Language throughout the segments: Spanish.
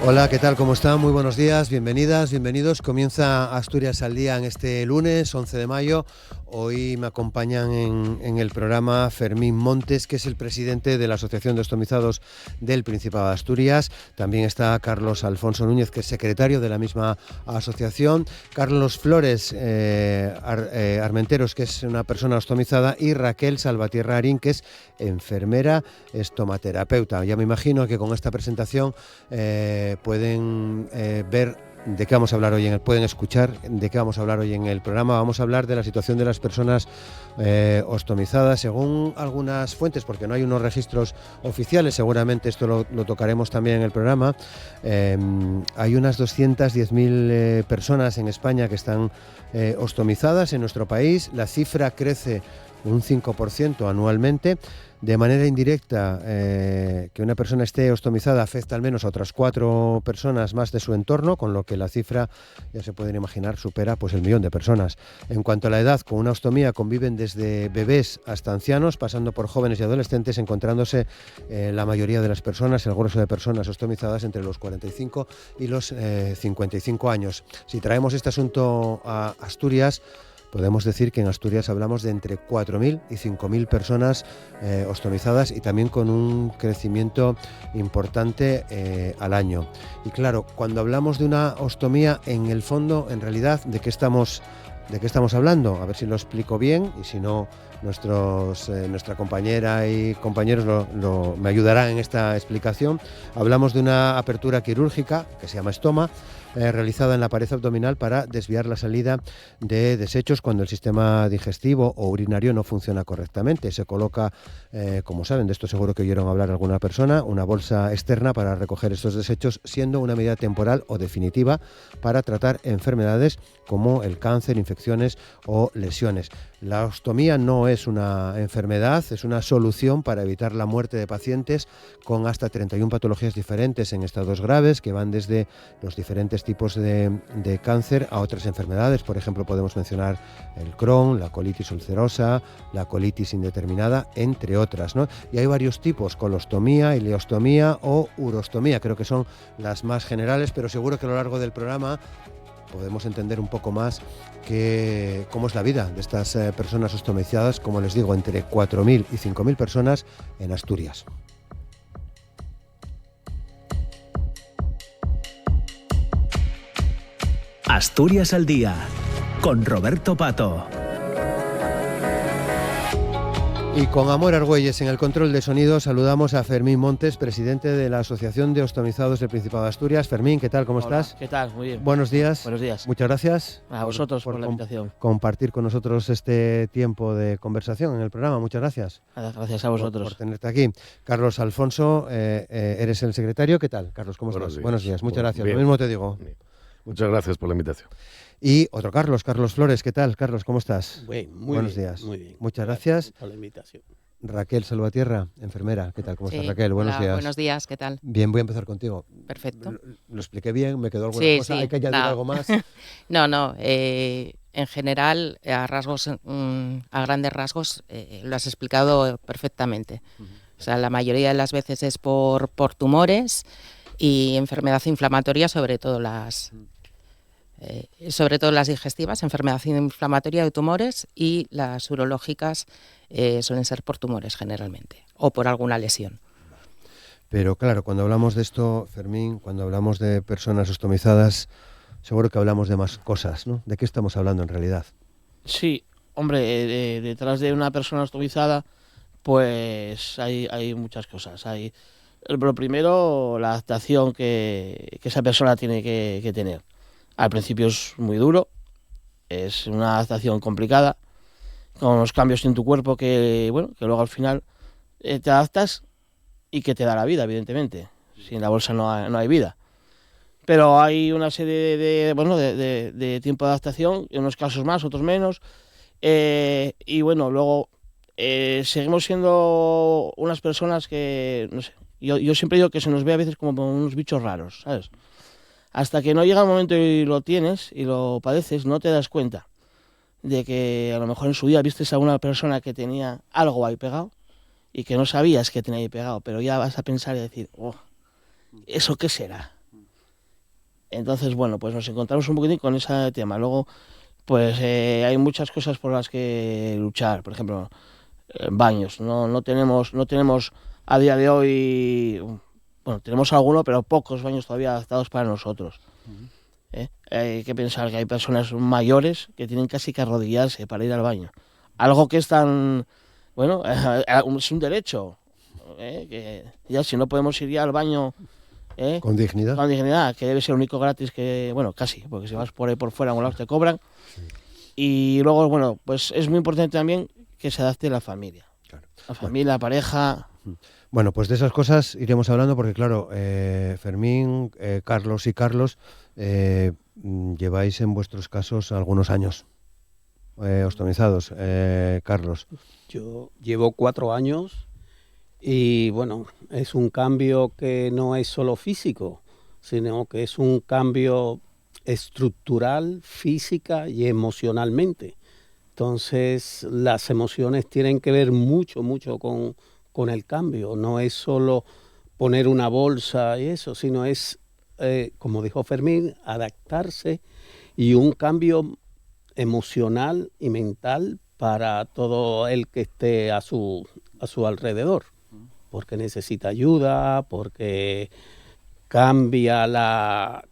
Hola, ¿qué tal? ¿Cómo están? Muy buenos días, bienvenidas, bienvenidos. Comienza Asturias al Día en este lunes, 11 de mayo. Hoy me acompañan en el programa Fermín Montes, que es el presidente de la Asociación de Ostomizados del Principado de Asturias. También está Carlos Alfonso Núñez, que es secretario de la misma asociación. Carlos Flores Armenteros, que es una persona ostomizada. Y Raquel Salvatierra Arín, que es enfermera estomaterapeuta. Ya me imagino que con esta presentación pueden ver de qué vamos a hablar hoy, pueden escuchar de qué vamos a hablar hoy en el programa. Vamos a hablar de la situación de las personas ostomizadas, según algunas fuentes, porque no hay unos registros oficiales, seguramente esto lo tocaremos también en el programa. Hay unas 210.000 personas en España que están ostomizadas en nuestro país. La cifra crece un 5% anualmente. De manera indirecta, que una persona esté ostomizada afecta al menos a otras 4 personas más de su entorno, con lo que la cifra, ya se pueden imaginar, supera pues el 1.000.000 de personas. En cuanto a la edad, con una ostomía conviven desde bebés hasta ancianos, pasando por jóvenes y adolescentes, encontrándose la mayoría de las personas, el grueso de personas ostomizadas entre los 45 y los 55 años. Si traemos este asunto a Asturias, podemos decir que en Asturias hablamos de entre 4.000 y 5.000 personas ostomizadas, y también con un crecimiento importante al año. Y claro, cuando hablamos de una ostomía, en el fondo, en realidad, ¿de qué estamos hablando? A ver si lo explico bien, y si no, nuestra compañera y compañeros me ayudarán en esta explicación. Hablamos de una apertura quirúrgica que se llama estoma, realizada en la pared abdominal para desviar la salida de desechos cuando el sistema digestivo o urinario no funciona correctamente. Se coloca, como saben, de esto seguro que oyeron hablar alguna persona, una bolsa externa para recoger estos desechos, siendo una medida temporal o definitiva para tratar enfermedades como el cáncer, infecciones o lesiones. La ostomía no es una enfermedad, es una solución para evitar la muerte de pacientes con hasta 31 patologías diferentes en estados graves, que van desde los diferentes tipos de cáncer a otras enfermedades. Por ejemplo, podemos mencionar el Crohn, la colitis ulcerosa, la colitis indeterminada, entre otras, ¿no? Y hay varios tipos: colostomía, ileostomía o urostomía. Creo que son las más generales, pero seguro que a lo largo del programa podemos entender un poco más cómo es la vida de estas personas ostomizadas, como les digo, entre 4.000 y 5.000 personas en Asturias. Asturias al Día, con Roberto Pato. Y con Amor Argüelles en el control de sonido, saludamos a Fermín Montes, presidente de la Asociación de Ostomizados del Principado de Asturias. Fermín, ¿qué tal? ¿Cómo estás? ¿Qué tal? Muy bien. Buenos días. Buenos días. Muchas gracias a vosotros por la invitación. Compartir con nosotros este tiempo de conversación en el programa. Muchas gracias. Gracias a vosotros. Por tenerte aquí. Carlos Alfonso, eres el secretario. ¿Qué tal, Carlos? ¿Cómo estás? Buenos días. Muchas gracias. Bien. Lo mismo te digo. Bien. Muchas gracias por la invitación. Y otro Carlos Flores. ¿Qué tal, Carlos? ¿Cómo estás? Muy Buenos bien, días. Muy bien. Muchas gracias Por la invitación. Raquel Salvatierra, enfermera. ¿Qué tal? ¿Cómo estás, Raquel? Buenos días. Buenos días, ¿qué tal? Bien, voy a empezar contigo. Perfecto. Lo expliqué bien, me quedó alguna cosa. Sí, ¿Hay que añadir algo más? No. En general, a grandes rasgos, lo has explicado perfectamente. O sea, la mayoría de las veces es por tumores y enfermedad inflamatoria, sobre todo las digestivas, enfermedad inflamatoria de tumores, y las urológicas suelen ser por tumores generalmente, o por alguna lesión. Pero claro, cuando hablamos de esto, Fermín, cuando hablamos de personas ostomizadas, seguro que hablamos de más cosas, ¿no? ¿De qué estamos hablando en realidad? Sí, hombre, detrás de una persona ostomizada, pues hay muchas cosas. Lo primero, la adaptación que esa persona tiene que tener. Al principio es muy duro, es una adaptación complicada, con los cambios en tu cuerpo que luego al final te adaptas y que te da la vida, evidentemente. Sin la bolsa no hay vida. Pero hay una serie de tiempo de adaptación, en unos casos más, otros menos. Y luego seguimos siendo unas personas que, no sé, yo siempre digo que se nos ve a veces como unos bichos raros, ¿sabes? Hasta que no llega el momento y lo tienes y lo padeces, no te das cuenta de que a lo mejor en su día vistes a una persona que tenía algo ahí pegado y que no sabías que tenía ahí pegado, pero ya vas a pensar y decir, ¿eso qué será? Entonces, bueno, pues nos encontramos un poquitín con ese tema. Luego, pues hay muchas cosas por las que luchar. Por ejemplo, baños. No tenemos a día de hoy, bueno, tenemos alguno, pero pocos baños todavía adaptados para nosotros. Hay que pensar que hay personas mayores que tienen casi que arrodillarse para ir al baño. Algo que es tan, bueno, es un derecho. Que ya si no podemos ir ya al baño Con dignidad. con dignidad, que debe ser el único gratis que, bueno, casi, porque si vas por ahí por fuera, a un lado te cobran. Y luego, bueno, pues es muy importante también que se adapte la familia. Claro. La familia, la pareja. Bueno, pues de esas cosas iremos hablando porque, claro, Fermín, Carlos y Carlos, lleváis en vuestros casos algunos años ostomizados. Carlos. Yo llevo 4 años y bueno, es un cambio que no es solo físico, sino que es un cambio estructural, física y emocionalmente. Entonces, las emociones tienen que ver mucho con el cambio. No es solo poner una bolsa y eso, sino es, como dijo Fermín, adaptarse y un cambio emocional y mental para todo el que esté a su alrededor, porque necesita ayuda, porque cambia la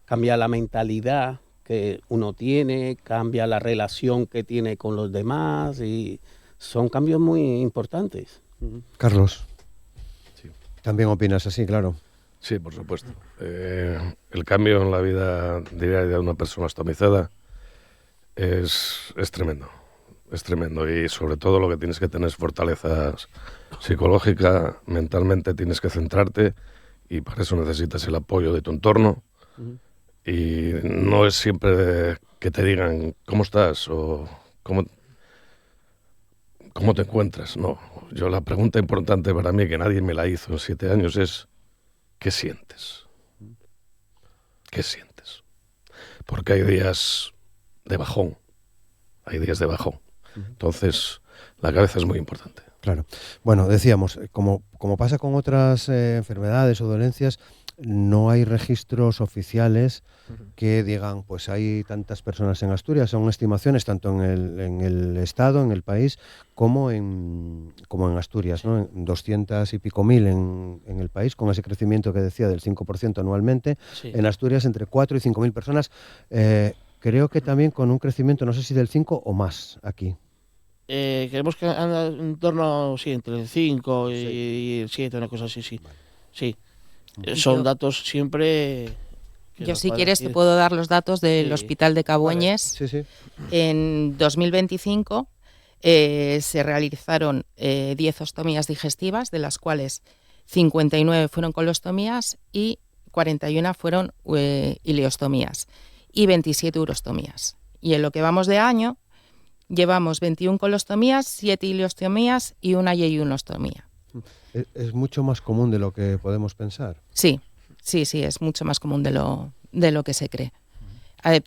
mentalidad que uno tiene, cambia la relación que tiene con los demás y son cambios muy importantes. Carlos. Sí. También opinas así, claro. Sí, por supuesto. El cambio en la vida diaria de una persona ostomizada es tremendo. Es tremendo y sobre todo lo que tienes que tener es fortaleza psicológica, mentalmente tienes que centrarte y para eso necesitas el apoyo de tu entorno. Y no es siempre que te digan cómo estás o cómo te encuentras. No, la pregunta importante para mí, que nadie me la hizo en 7 años, es ¿qué sientes? ¿Qué sientes? Porque hay días de bajón. Entonces, la cabeza es muy importante. Claro. Bueno, decíamos, como pasa con otras enfermedades o dolencias, no hay registros oficiales que digan, pues hay tantas personas en Asturias. Son estimaciones tanto en el Estado, en el país, como en Asturias, ¿no? En 200 y pico mil en el país, con ese crecimiento que decía del 5% anualmente. Sí. En Asturias, entre 4 y 5 mil personas. Creo que también con un crecimiento, no sé si del 5 o más aquí. Queremos que anda en torno, sí, entre el 5 y el 7, una cosa así, sí. Vale. Sí. Son Yo- datos siempre... que Yo, nos si van a quieres, te decir. puedo dar los datos del Sí. Hospital de Cabueñes. Sí, sí. En 2025 se realizaron 10 ostomías digestivas, de las cuales 59 fueron colostomías y 41 fueron ileostomías y 27 urostomías. Y en lo que vamos de año, llevamos 21 colostomías, 7 ileostomías y una yeyunostomía. Es mucho más común de lo que podemos pensar. Sí, es mucho más común de lo que se cree.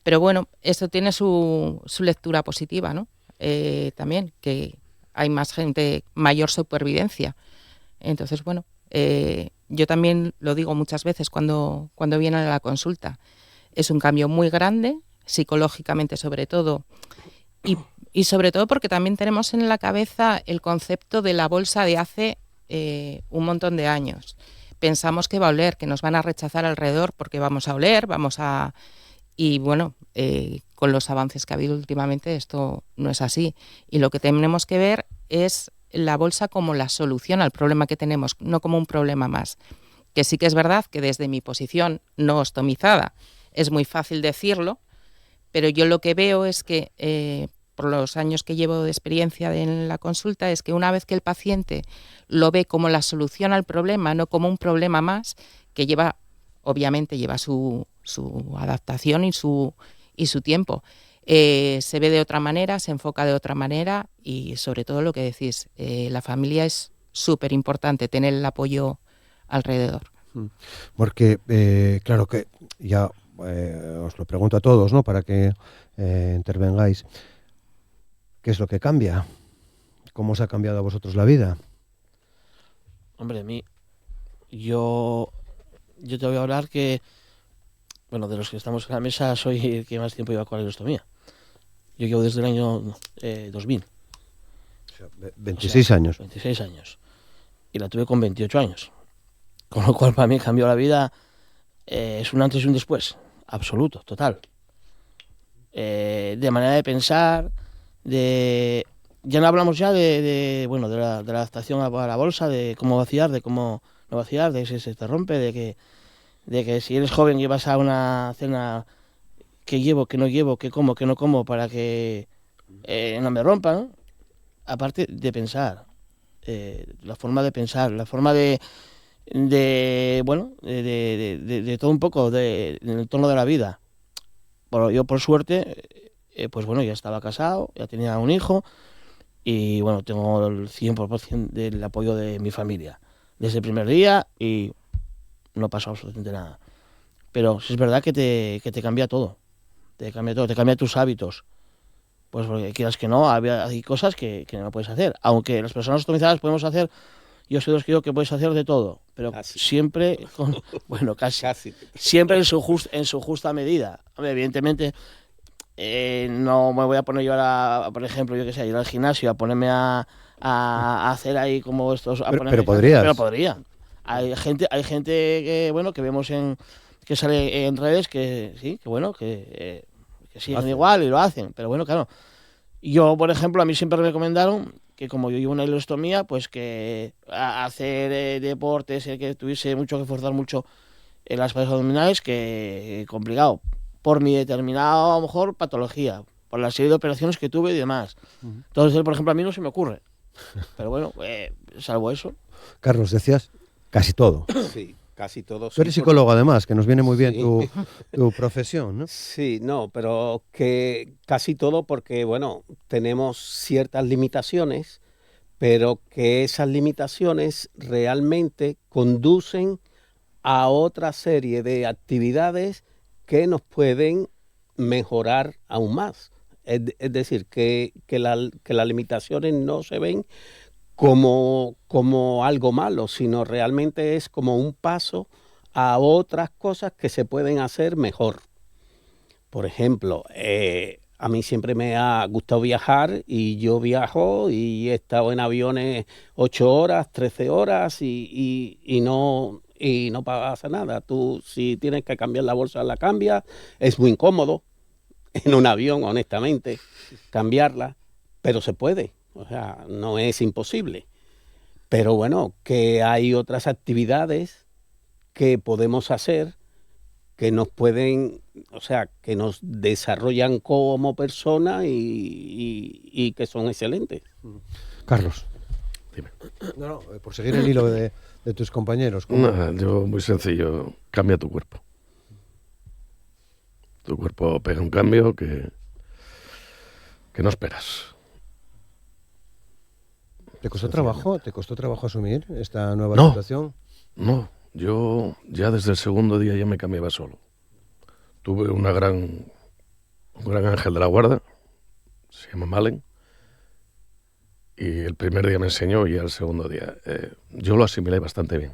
Pero bueno, esto tiene su lectura positiva, ¿no? También, que hay más gente, mayor supervivencia. Entonces, bueno, yo también lo digo muchas veces cuando vienen a la consulta. Es un cambio muy grande, psicológicamente sobre todo, y sobre todo porque también tenemos en la cabeza el concepto de la bolsa de hace un montón de años. Pensamos que va a oler, que nos van a rechazar alrededor porque vamos a oler, y bueno, con los avances que ha habido últimamente esto no es así. Y lo que tenemos que ver es la bolsa como la solución al problema que tenemos, no como un problema más. Que sí que es verdad que desde mi posición no ostomizada es muy fácil decirlo, pero yo lo que veo es que por los años que llevo de experiencia en la consulta es que una vez que el paciente lo ve como la solución al problema, no como un problema más, que obviamente lleva su adaptación y su tiempo, se ve de otra manera, se enfoca de otra manera y sobre todo lo que decís, la familia es súper importante, tener el apoyo alrededor. Porque, claro que ya os lo pregunto a todos, ¿no? Para que intervengáis. ¿Qué es lo que cambia? ¿Cómo os ha cambiado a vosotros la vida? Hombre, yo te voy a hablar que bueno, de los que estamos en la mesa, soy el que más tiempo lleva con la ileostomía. Yo llevo desde el año 2000. O sea, 26 años. 26 años. Y la tuve con 28 años. Con lo cual, para mí cambió la vida. Es un antes y un después. Absoluto, total. De manera de pensar, ya no hablamos ya de la adaptación a la bolsa, de cómo vaciar, de cómo no vaciar, de si se te rompe, de que si eres joven llevas a una cena que llevo, que no llevo, que como, que no como, para que no me rompan. Aparte de pensar, la forma de pensar, la forma de todo un poco en el entorno de la vida. Bueno, yo por suerte, pues bueno, ya estaba casado, ya tenía un hijo y bueno, tengo el 100% del apoyo de mi familia desde el primer día y no pasó absolutamente nada. Pero sí es verdad que te cambia todo, te cambia tus hábitos. Pues porque quieras que no, hay cosas que no puedes hacer. Aunque las personas ostomizadas podemos hacer, yo soy de los que digo que puedes hacer de todo, pero Casi. siempre casi. Siempre en su justa medida. Hombre, evidentemente, no me voy a poner yo ahora, por ejemplo, yo que sé, ir al gimnasio, a ponerme a hacer ahí como estos. Pero podrías. Pero podría. Hay gente que vemos que sale en redes que sí, que bueno, que siguen igual y lo hacen. Pero bueno, claro. Yo, por ejemplo, a mí siempre me recomendaron que como yo llevo una ileostomía, pues que hacer deportes, que tuviese mucho que forzar mucho en las paredes abdominales, que complicado, por mi determinada, a lo mejor, patología, por la serie de operaciones que tuve y demás. Entonces, por ejemplo, a mí no se me ocurre. Pero bueno, salvo eso. Carlos, decías casi todo. Sí, casi todo. Tú eres psicólogo, además, que nos viene muy bien tu profesión, ¿no? Sí, no, pero que casi todo porque, bueno, tenemos ciertas limitaciones, pero que esas limitaciones realmente conducen a otra serie de actividades que nos pueden mejorar aún más. Es decir, que las limitaciones no se ven como algo malo, sino realmente es como un paso a otras cosas que se pueden hacer mejor. Por ejemplo, a mí siempre me ha gustado viajar y yo viajo y he estado en aviones 8 horas, 13 horas y no pasa nada. Tú, si tienes que cambiar la bolsa, la cambias. Es muy incómodo en un avión, honestamente, cambiarla, pero se puede. O sea, no es imposible. Pero bueno, que hay otras actividades que podemos hacer que nos pueden, o sea, que nos desarrollan como persona y que son excelentes. Carlos. Dime. No, por seguir el hilo de tus compañeros. Nada, yo muy sencillo, cambia tu cuerpo. Tu cuerpo pega un cambio que no esperas. ¿Te costó trabajo asumir esta nueva No. situación? No, yo ya desde el segundo día ya me cambiaba solo. Tuve un gran ángel de la guarda, se llama Malen, y el primer día me enseñó y al segundo día yo lo asimilé bastante bien.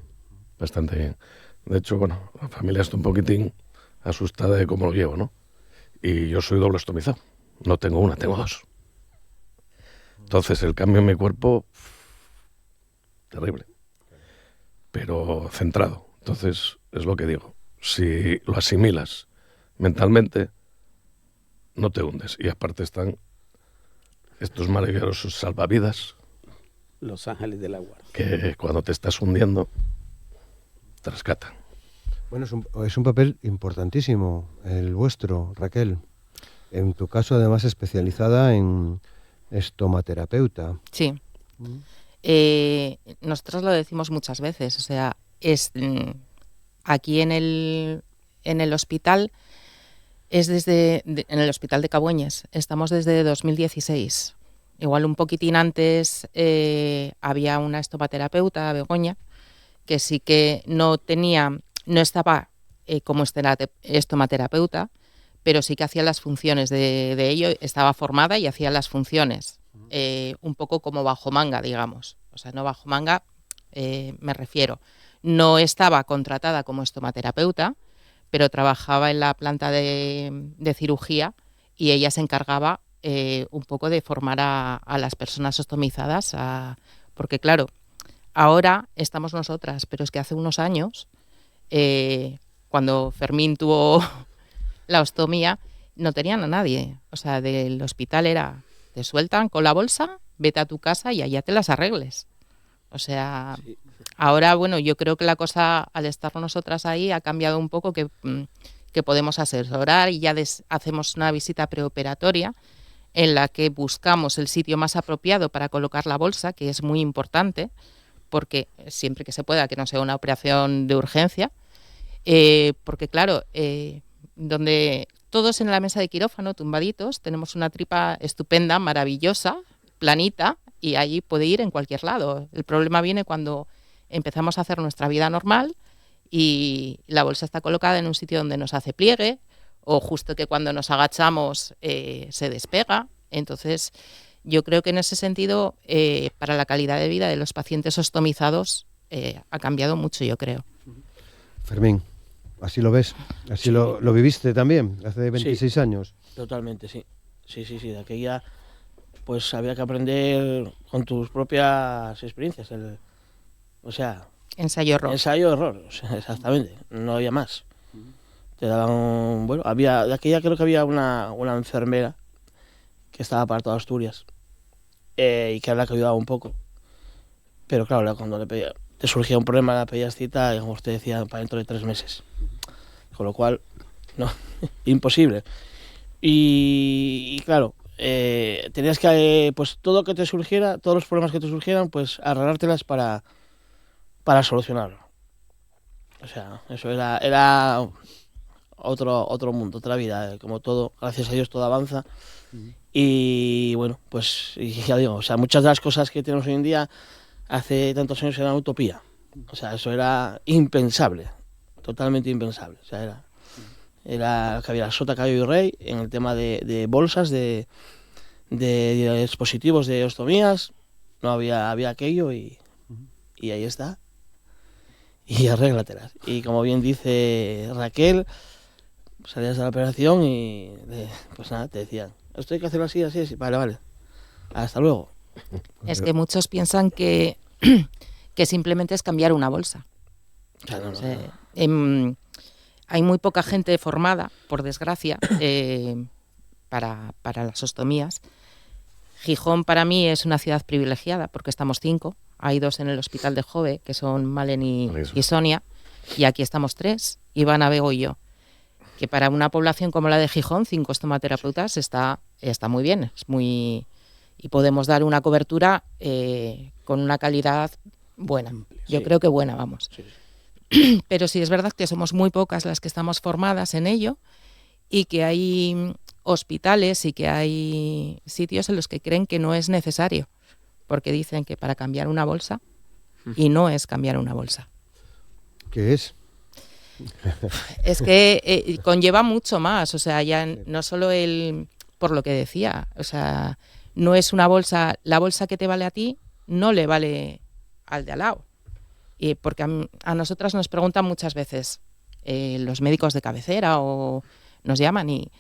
De hecho, bueno, la familia está un poquitín asustada de cómo lo llevo, ¿no? Y yo soy doble ostomizado, no tengo una, tengo dos. Entonces el cambio en mi cuerpo, terrible, pero centrado. Entonces es lo que digo, si lo asimilas mentalmente, no te hundes. Y aparte están estos maravillosos salvavidas, Los ángeles de la guarda. que cuando te estás hundiendo, te rescatan. Bueno, es un papel importantísimo el vuestro, Raquel. En tu caso, además, especializada en estomaterapeuta. Sí. Nosotros lo decimos muchas veces, o sea, aquí en el hospital, en el hospital de Cabueñes, estamos desde 2016. Igual un poquitín antes había una estomaterapeuta, Begoña, que sí que no estaba como estomaterapeuta, pero sí que hacía las funciones de ello, estaba formada y hacía las funciones, un poco como bajo manga, digamos. O sea, no bajo manga, me refiero. No estaba contratada como estomaterapeuta, pero trabajaba en la planta de cirugía y ella se encargaba un poco de formar a las personas ostomizadas, porque claro, ahora estamos nosotras, pero es que hace unos años, cuando Fermín tuvo la ostomía, no tenían a nadie. O sea, del hospital era, te sueltan con la bolsa, vete a tu casa y allá te las arregles. O sea, sí. Ahora, bueno, yo creo que la cosa, al estar nosotras ahí, ha cambiado un poco, que podemos asesorar y ya hacemos una visita preoperatoria en la que buscamos el sitio más apropiado para colocar la bolsa, que es muy importante, porque siempre que se pueda, que no sea una operación de urgencia, porque claro, donde todos en la mesa de quirófano, tumbaditos, tenemos una tripa estupenda, maravillosa, planita, y allí puede ir en cualquier lado. El problema viene cuando empezamos a hacer nuestra vida normal y la bolsa está colocada en un sitio donde nos hace pliegue, o justo que cuando nos agachamos se despega. Entonces, yo creo que en ese sentido, para la calidad de vida de los pacientes ostomizados, ha cambiado mucho, yo creo. Fermín, ¿así lo ves? ¿Así sí. lo viviste también hace 26 años? Totalmente, sí. Sí, de aquella, pues había que aprender con tus propias experiencias. Ensayo-error. Ensayo-error, o sea, exactamente, no había más. Te daban, bueno, de aquella creo que había una enfermera que estaba para toda Asturias y que era la que ayudaba un poco. Pero claro, cuando te surgía un problema, le pedías cita y como usted decía, para dentro de 3 meses. Con lo cual, no, imposible. Y claro, tenías que, pues todo lo que te surgiera, todos los problemas que te surgieran, pues arreglártelas para solucionarlo. O sea, eso era otro mundo, otra vida. Como todo, gracias a Dios, todo avanza. Y bueno, pues y ya digo, o sea, muchas de las cosas que tenemos hoy en día hace tantos años eran utopía. O sea, eso era impensable, totalmente impensable. O sea, era que había sota, caballo y rey en el tema de bolsas, de dispositivos de ostomías. No había aquello y ahí está. Y arréglatelas. Y como bien dice Raquel, salías de la operación y pues nada, te decían, esto hay que hacerlo así, vale, hasta luego. Es que muchos piensan que simplemente es cambiar una bolsa. Claro, o sea, hay muy poca gente formada, por desgracia, para las ostomías. Gijón para mí es una ciudad privilegiada porque estamos 5. Hay 2 en el hospital de Jove, que son Malen y Sonia, y aquí estamos 3, Ivana, Bego y yo. Que para una población como la de Gijón, 5 estomaterapeutas está muy bien, y podemos dar una cobertura con una calidad buena. Yo creo que buena, vamos. Sí. Pero sí es verdad que somos muy pocas las que estamos formadas en ello y que hay hospitales y que hay sitios en los que creen que no es necesario, porque dicen que para cambiar una bolsa, y no es cambiar una bolsa. ¿Qué es? Es que conlleva mucho más, o sea, ya no solo por lo que decía, o sea, no es una bolsa, la bolsa que te vale a ti no le vale al de al lado. Y porque a nosotras nos preguntan muchas veces los médicos de cabecera o nos llaman y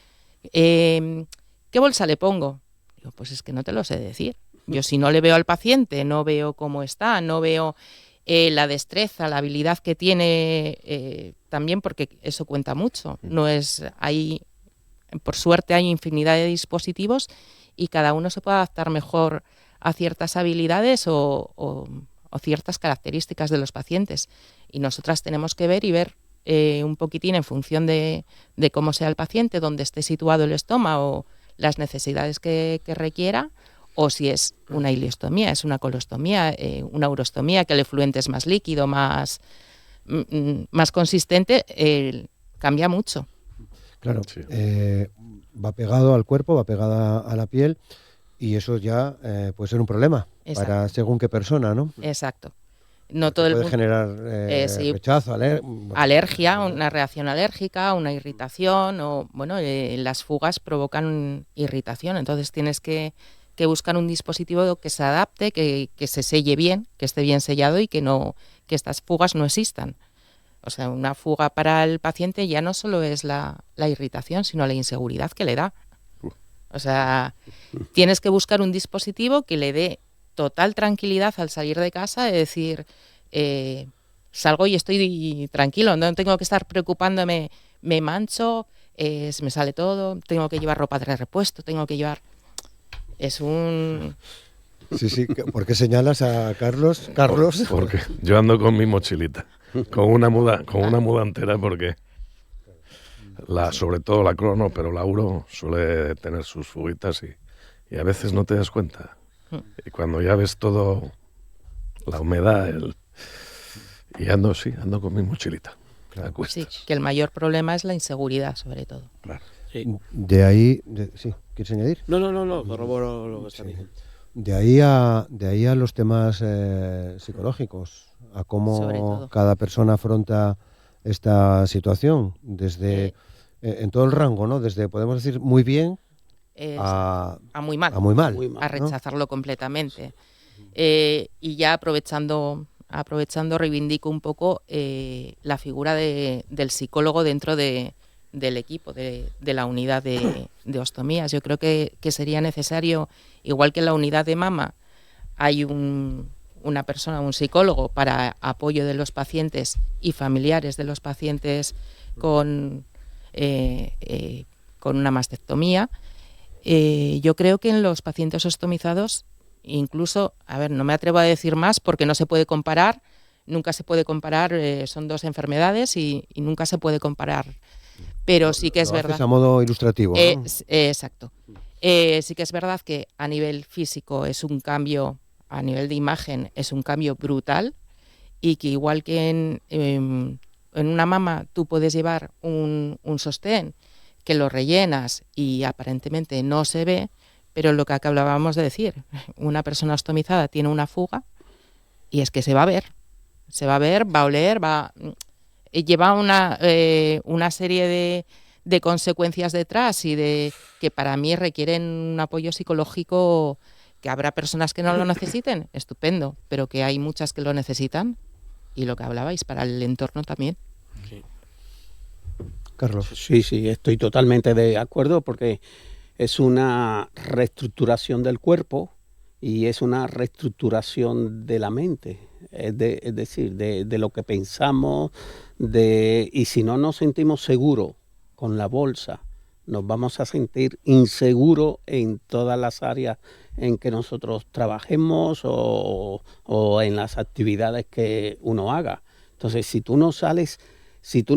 ¿qué bolsa le pongo? Digo, pues es que no te lo sé decir. Yo si no le veo al paciente, no veo cómo está, no veo la destreza, la habilidad que tiene, también porque eso cuenta mucho. Por suerte hay infinidad de dispositivos y cada uno se puede adaptar mejor a ciertas habilidades o ciertas características de los pacientes. Y nosotras tenemos que ver un poquitín en función de cómo sea el paciente, dónde esté situado el estómago, las necesidades que requiera, o si es una ileostomía, es una colostomía, una urostomía, que el efluente es más líquido, más consistente, cambia mucho. Claro, sí. Va pegado al cuerpo, va pegada a la piel y eso ya puede ser un problema. Exacto. Para según qué persona, ¿no? Exacto. No todo puede generar rechazo, alergia, una reacción alérgica, una irritación o, bueno, las fugas provocan irritación, entonces tienes que buscar un dispositivo que se adapte, que se selle bien, que esté bien sellado y que estas fugas no existan. O sea, una fuga para el paciente ya no solo es la irritación, sino la inseguridad que le da. O sea, tienes que buscar un dispositivo que le dé total tranquilidad al salir de casa, de decir, salgo y estoy tranquilo, no tengo que estar preocupándome, me mancho, se me sale todo, tengo que llevar ropa de repuesto, tengo que llevar... Es un... Sí, ¿por qué señalas a Carlos? Carlos. Porque yo ando con mi mochilita, con una muda entera, porque sobre todo la crono, pero la Euro suele tener sus fuguitas y a veces no te das cuenta. Y cuando ya ves todo, la humedad, y ando con mi mochilita. Claro. Sí, que el mayor problema es la inseguridad, sobre todo. Claro. Sí. De ahí, sí, ¿quieres añadir? No, corroboro lo que está diciendo. De ahí a los temas psicológicos, a Sobre cómo todo. cada persona afronta esta situación, desde en todo el rango, ¿no? Desde, podemos decir, muy bien a muy mal. a muy mal. Muy mal. A ¿no? rechazarlo completamente. Y ya aprovechando, reivindico un poco la figura del psicólogo dentro del equipo, de la unidad de ostomías. Yo creo que sería necesario, igual que en la unidad de mama, hay una persona, un psicólogo para apoyo de los pacientes y familiares de los pacientes con una mastectomía. Yo creo que en los pacientes ostomizados, incluso, no me atrevo a decir más porque no se puede comparar, nunca se puede comparar, son dos enfermedades y nunca se puede comparar, pero sí que es Lo haces verdad. a modo ilustrativo, ¿no? Exacto. Sí que es verdad que a nivel físico es un cambio, a nivel de imagen es un cambio brutal, y que igual que en una mama tú puedes llevar un sostén que lo rellenas y aparentemente no se ve, pero lo que acabábamos de decir, una persona ostomizada tiene una fuga y es que se va a ver, va a oler, lleva una serie de consecuencias detrás y de que para mí requieren un apoyo psicológico, que habrá personas que no lo necesiten, estupendo, pero que hay muchas que lo necesitan, y lo que hablabais, para el entorno también. Sí. Carlos. Sí, estoy totalmente de acuerdo, porque es una reestructuración del cuerpo y es una reestructuración de la mente, es decir, de lo que pensamos, y si no nos sentimos seguros con la bolsa, nos vamos a sentir inseguros en todas las áreas en que nosotros trabajemos o en las actividades que uno haga. Entonces, si tú no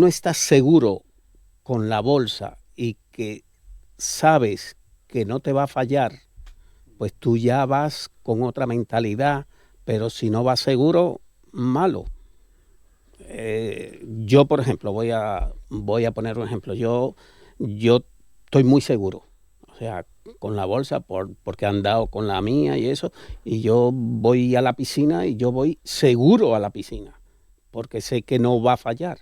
estás seguro con la bolsa y que sabes que no te va a fallar, pues tú ya vas con otra mentalidad, pero si no vas seguro, malo. Yo, por ejemplo, voy a poner un ejemplo. Yo estoy muy seguro, o sea, con la bolsa, porque he andado con la mía y eso, y yo voy a la piscina y yo voy seguro a la piscina, porque sé que no va a fallar.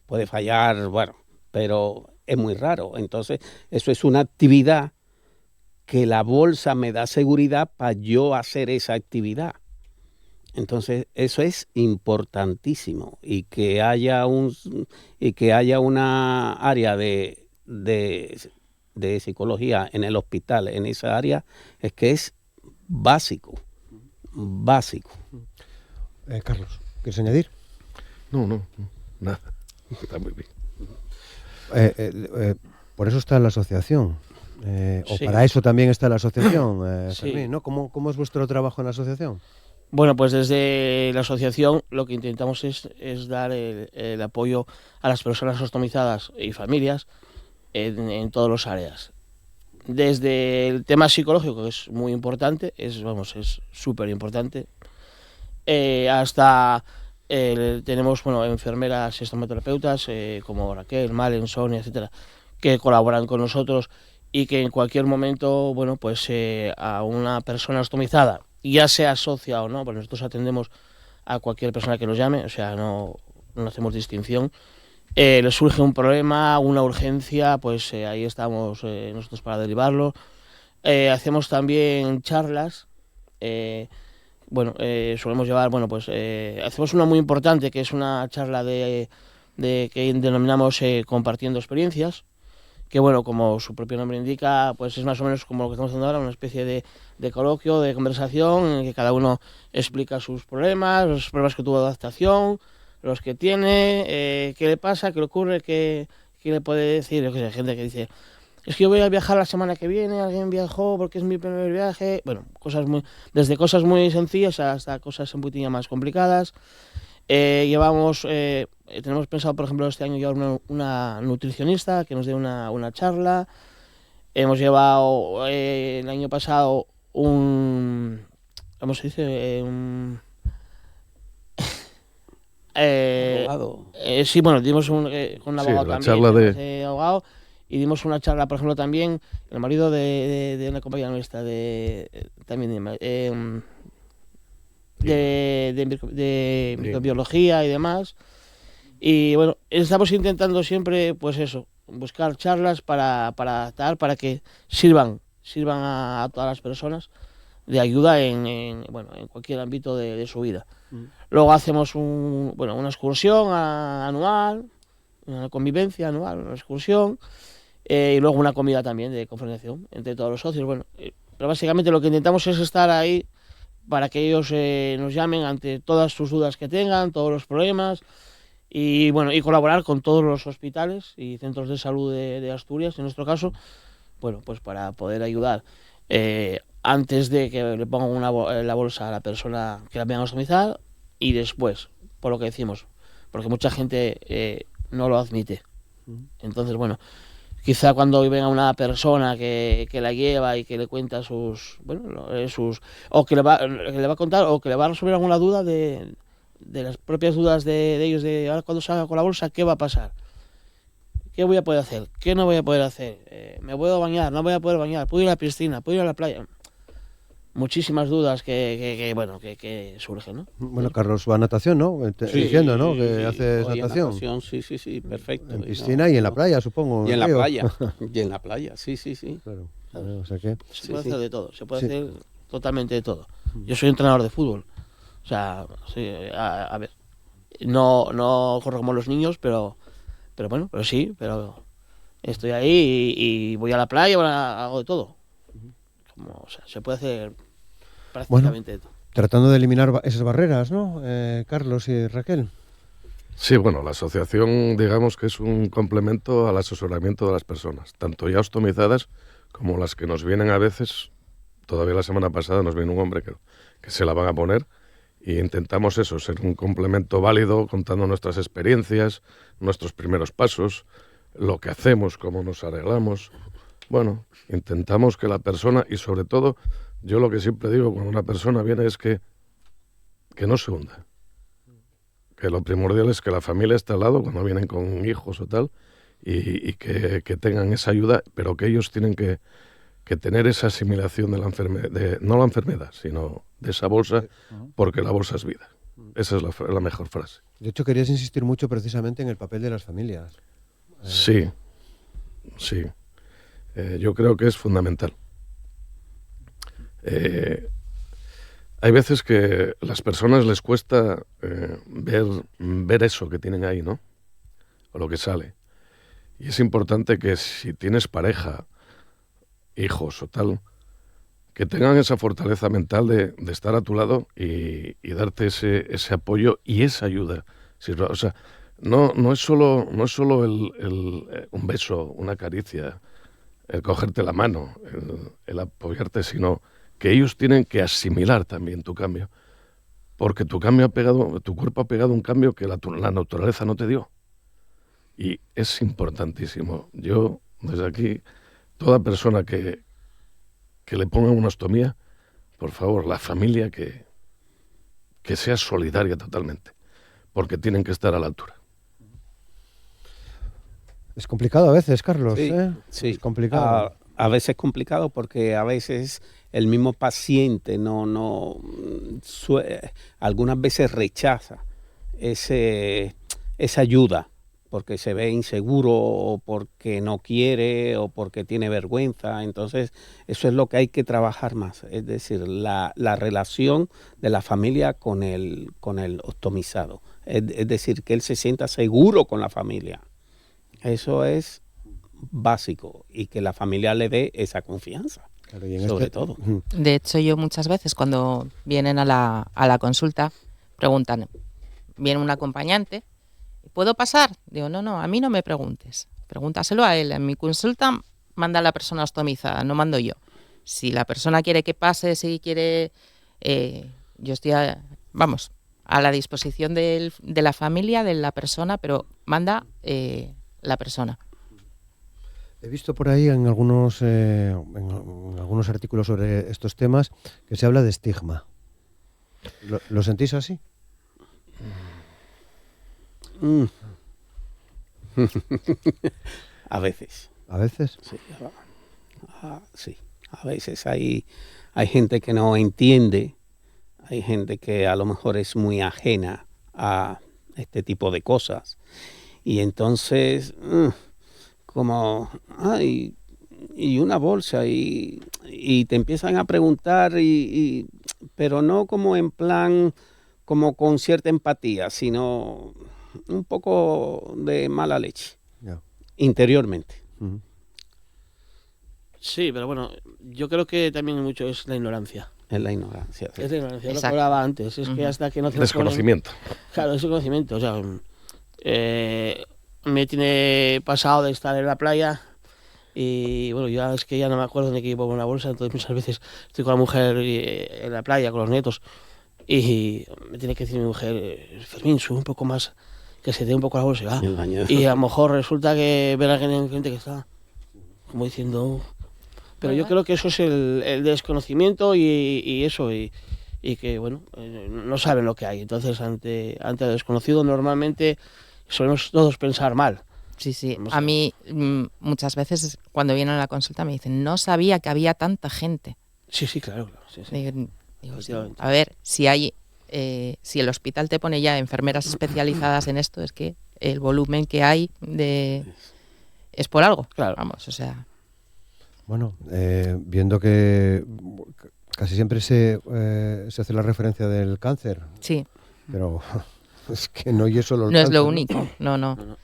Puede fallar, bueno, pero es muy raro. Entonces, eso es una actividad que la bolsa me da seguridad para yo hacer esa actividad. Entonces, eso es importantísimo, y que haya una área de psicología en el hospital, en esa área, es que es básico. Carlos, ¿quieres añadir? No, nada. Está muy bien. Por eso está la asociación. O Sí. para eso también está la asociación, Sí. Fermín, ¿no? ¿Cómo es vuestro trabajo en la asociación? Bueno, pues desde la asociación lo que intentamos es dar el apoyo a las personas ostomizadas y familias en todas las áreas. Desde el tema psicológico, que es muy importante, es súper importante, hasta tenemos enfermeras estomaterapeutas como Raquel, Malen, Sonia, etcétera, que colaboran con nosotros, y que en cualquier momento, a una persona ostomizada, ya sea socia o no, pues nosotros atendemos a cualquier persona que nos llame, o sea, no hacemos distinción. Le surge un problema, una urgencia, pues ahí estamos nosotros para derivarlo. Hacemos también charlas. Solemos llevar, hacemos una muy importante, que es una charla de que denominamos compartiendo experiencias, que bueno, como su propio nombre indica, pues es más o menos como lo que estamos haciendo ahora, una especie de coloquio, de conversación, en que cada uno explica sus problemas, los problemas que tuvo de adaptación, los que tiene, qué le pasa, qué le ocurre, qué le puede decir. Yo que sé, hay gente que dice, es que yo voy a viajar la semana que viene, alguien viajó porque es mi primer viaje. Bueno, desde cosas muy sencillas hasta cosas un poquito más complicadas. Tenemos pensado, por ejemplo, este año llevar una nutricionista que nos dé una charla. Hemos llevado el año pasado ¿cómo se dice? Abogado. Sí, bueno, dimos con un abogado la también, charla de abogado, y dimos una charla, por ejemplo, también, el marido de una compañera nuestra, de microbiología y demás. Y bueno, estamos intentando siempre, pues eso, buscar charlas para que sirvan a todas las personas de ayuda en cualquier ámbito de su vida. Luego hacemos una excursión anual, una convivencia anual, una excursión, y luego una comida también de confraternización entre todos los socios. Bueno, pero básicamente lo que intentamos es estar ahí para que ellos nos llamen ante todas sus dudas que tengan, todos los problemas, y bueno, y colaborar con todos los hospitales y centros de salud de Asturias, en nuestro caso, bueno, pues para poder ayudar antes de que le pongan la bolsa a la persona que la vayan a ostomizar, y después, por lo que decimos, porque mucha gente no lo admite. Entonces, bueno, quizá cuando venga una persona que la lleva y que le cuenta o que le va a contar o que le va a resolver alguna duda de las propias dudas de ellos, de ahora cuando salga con la bolsa, ¿qué va a pasar? ¿Qué voy a poder hacer? ¿Qué no voy a poder hacer? ¿Me puedo bañar? ¿No voy a poder bañar? ¿Puedo ir a la piscina? ¿Puedo ir a la playa? Muchísimas dudas que surgen, ¿no? Bueno, Carlos va a natación, ¿no? Diciendo, ¿no? Que haces natación. Sí, perfecto. En piscina y en la playa, supongo. Y en la playa. Y en la playa, sí. Claro. O sea que... Se puede hacer de todo, se puede hacer totalmente de todo. Yo soy entrenador de fútbol. O sea, a ver, no corro como los niños, pero sí, pero estoy ahí y voy a la playa, hago de todo. O sea, se puede hacer prácticamente de todo. Tratando de eliminar esas barreras, ¿no? Carlos y Raquel. Sí, bueno, la asociación, digamos que es un complemento al asesoramiento de las personas, tanto ya ostomizadas como las que nos vienen a veces. Todavía la semana pasada nos viene un hombre que se la van a poner, y intentamos eso, ser un complemento válido, contando nuestras experiencias, nuestros primeros pasos, lo que hacemos, cómo nos arreglamos. Bueno, intentamos que la persona, y sobre todo, yo lo que siempre digo cuando una persona viene es que no se hunda. Que lo primordial es que la familia esté al lado cuando vienen con hijos o tal, y que tengan esa ayuda, pero que ellos tienen que tener esa asimilación de la enfermedad, no la enfermedad, sino de esa bolsa, porque la bolsa es vida. Esa es la mejor frase. De hecho, querías insistir mucho precisamente en el papel de las familias. Sí. Yo creo que es fundamental. Hay veces que a las personas les cuesta ver eso que tienen ahí, ¿no? O lo que sale. Y es importante que si tienes pareja, hijos o tal, que tengan esa fortaleza mental de estar a tu lado y darte ese apoyo y esa ayuda. O sea, no es solo un beso, una caricia, el cogerte la mano, el apoyarte, sino que ellos tienen que asimilar también tu cambio, porque tu cuerpo ha pegado un cambio que la naturaleza no te dio, y es importantísimo. Yo, desde aquí, toda persona que le pongan una ostomía, por favor, la familia que sea solidaria totalmente, porque tienen que estar a la altura. Es complicado a veces, Carlos. Sí. Es complicado. A veces es complicado porque a veces el mismo paciente algunas veces rechaza esa ayuda, porque se ve inseguro o porque no quiere o porque tiene vergüenza. Entonces, eso es lo que hay que trabajar más, es decir, la relación de la familia con el ostomizado. Es decir, que él se sienta seguro con la familia. Eso es básico y que la familia le dé esa confianza, Claro, y en sobre todo. De hecho, yo muchas veces cuando vienen a la consulta preguntan, viene un acompañante, ¿puedo pasar? Digo, no, a mí no me preguntes, pregúntaselo a él. En mi consulta manda a la persona ostomizada, no mando yo. Si la persona quiere que pase, si quiere, yo estoy, a la disposición de la familia, de la persona, pero manda la persona. He visto por ahí en algunos artículos sobre estos temas que se habla de estigma. ¿Lo sentís así? A veces. ¿A veces? Sí, sí. A veces hay gente que no entiende, hay gente que a lo mejor es muy ajena a este tipo de cosas. Y entonces, como, y una bolsa, y te empiezan a preguntar, pero no como en plan, como con cierta empatía, sino un poco de mala leche, interiormente. Uh-huh. Sí, pero bueno, yo creo que también mucho es la ignorancia. Es la ignorancia. Sí. Es la ignorancia, lo que Exacto. hablaba antes. Es que hasta que no te lo Desconocimiento. ponen- Claro, es el conocimiento. O sea, me tiene pasado de estar en la playa y bueno, ya es que ya no me acuerdo ni qué llevo con la bolsa, entonces muchas veces estoy con la mujer en la playa, con los nietos, y me tiene que decir mi mujer, Fermín, sube un poco más, que se dé un poco la bolsa. El baño. Y a lo mejor resulta que ver a alguien enfrente que está como diciendo... Pero yo creo que eso es el desconocimiento y eso, y que, bueno, no saben lo que hay. Entonces, ante el desconocido, normalmente solemos todos pensar mal. Sí, sí. Vamos A mí muchas veces cuando vienen a la consulta me dicen, no sabía que había tanta gente. Sí, claro. Sí. Digo, Efectivamente. a ver, si el hospital te pone ya enfermeras especializadas en esto, es que el volumen que hay es por algo. Claro. Vamos, o sea... Bueno, viendo que casi siempre se hace la referencia del cáncer, Sí, pero es que no y es solo el no es cáncer, lo ¿no? único, no.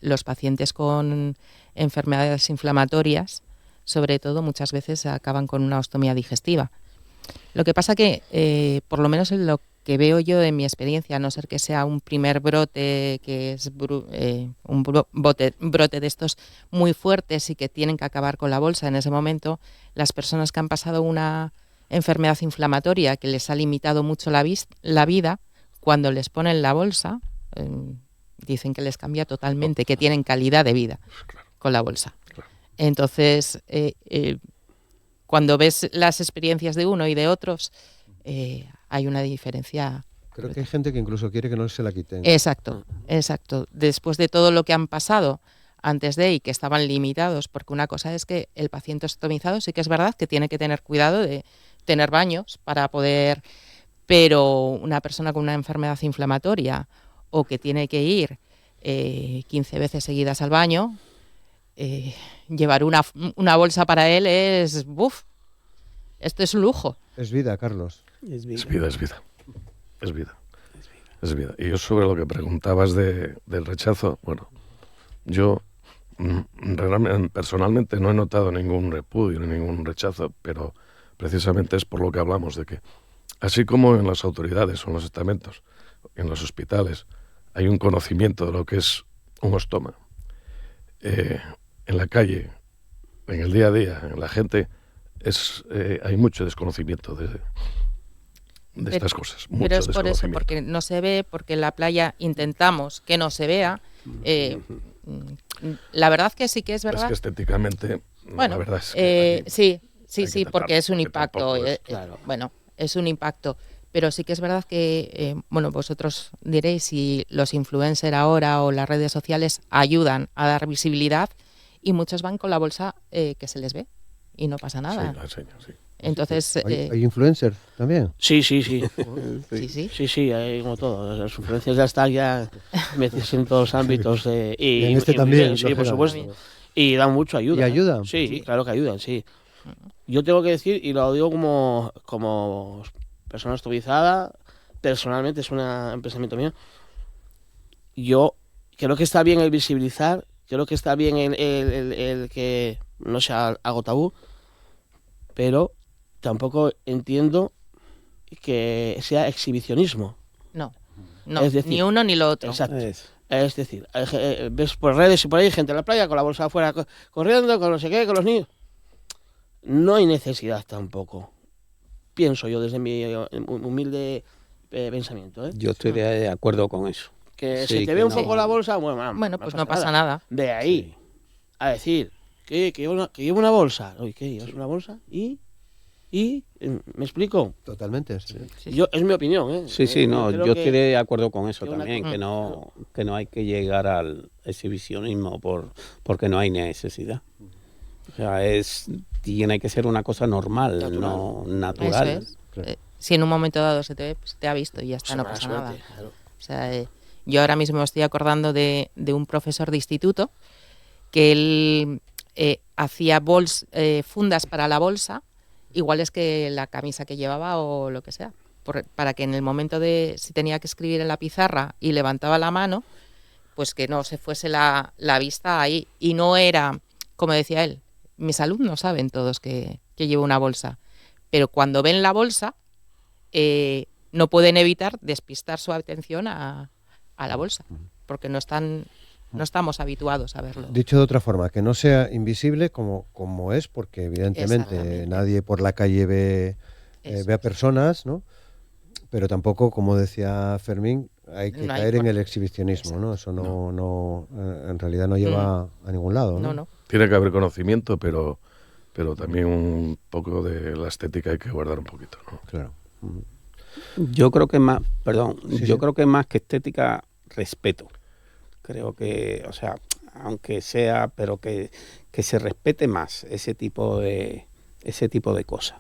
Los pacientes con enfermedades inflamatorias, sobre todo, muchas veces acaban con una ostomía digestiva. Lo que pasa que, por lo menos en lo que veo yo en mi experiencia, a no ser que sea un primer brote, que es un brote de estos muy fuertes y que tienen que acabar con la bolsa en ese momento, las personas que han pasado una enfermedad inflamatoria que les ha limitado mucho la vida, cuando les ponen la bolsa, dicen que les cambia totalmente, que tienen calidad de vida con la bolsa. Entonces, cuando ves las experiencias de uno y de otros, hay una diferencia. Creo que hay gente que incluso quiere que no se la quiten. Exacto. Después de todo lo que han pasado antes de y que estaban limitados, porque una cosa es que el paciente ostomizado sí que es verdad que tiene que tener cuidado de tener baños para poder, pero una persona con una enfermedad inflamatoria o que tiene que ir 15 veces seguidas al baño, llevar una bolsa para él es esto es un lujo. Es vida, Carlos. Es vida. Es vida. Y yo sobre lo que preguntabas del rechazo, bueno, yo personalmente no he notado ningún repudio ni ningún rechazo, pero precisamente es por lo que hablamos de que, así como en las autoridades o en los estamentos, en los hospitales, hay un conocimiento de lo que es un ostoma. En la calle, en el día a día, en la gente, hay mucho desconocimiento de estas cosas. Pero es por eso, porque no se ve, porque en la playa intentamos que no se vea. La verdad que sí que es verdad. Es que estéticamente, bueno, la verdad es que sí, porque es un impacto. Claro. Bueno, es un impacto. Pero sí que es verdad que, vosotros diréis si los influencers ahora o las redes sociales ayudan a dar visibilidad y muchos van con la bolsa que se les ve y no pasa nada. Sí, la enseño, sí. Entonces, ¿Hay influencers también? Sí, sí. hay como todo. Las influencias ya están metidas en todos los ámbitos. Y en este también, sí, por supuesto. Y dan mucho ayuda. ¿Y ayudan? Sí, claro que ayudan, sí. Yo tengo que decir, y lo digo como persona estovizada, personalmente es un pensamiento mío, yo creo que está bien el visibilizar, creo que está bien el que no sea algo tabú, pero tampoco entiendo que sea exhibicionismo. No, Es decir, ni uno ni lo otro. Exacto. Es decir, ves por redes y por ahí gente en la playa con la bolsa afuera corriendo, con no sé qué, con los niños. No hay necesidad tampoco. Pienso yo desde mi humilde pensamiento. Yo estoy de acuerdo con eso. Que Sí, se te que ve un no. poco la bolsa, bueno, Pues no pasa nada. De ahí a decir que llevo una bolsa. Oye, ¿qué? ¿Llevas una bolsa? ¿Y? ¿Me explico? Totalmente, sí. Es mi opinión, ¿eh? Sí, no, yo estoy de acuerdo con eso que una también, cosa- que no hay que llegar al exhibicionismo porque no hay necesidad. O sea, tiene que ser una cosa normal, no natural. Eso es. Claro. Si en un momento dado se te ha visto y ya está, no Mala pasa suerte, nada. claro. O sea, yo ahora mismo me estoy acordando de un profesor de instituto que él hacía fundas para la bolsa, iguales que la camisa que llevaba o lo que sea, para que en el momento de si tenía que escribir en la pizarra y levantaba la mano, pues que no se fuese la vista ahí. Y no era, como decía él, mis alumnos saben todos que llevo una bolsa, pero cuando ven la bolsa no pueden evitar despistar su atención a la bolsa, porque no estamos habituados a verlo. Dicho de otra forma, que no sea invisible como es, porque evidentemente Exactamente. nadie por la calle ve a personas, ¿no? Pero tampoco, como decía Fermín, hay que No hay caer en por- el exhibicionismo, ¿no? Eso no en realidad no lleva a ningún lado, ¿no? No. Tiene que haber conocimiento, pero también un poco de la estética hay que guardar un poquito, ¿no? Claro. Yo creo que más, Sí. creo que más que estética, respeto. Creo que, o sea, aunque sea, pero que se respete más ese tipo de cosas.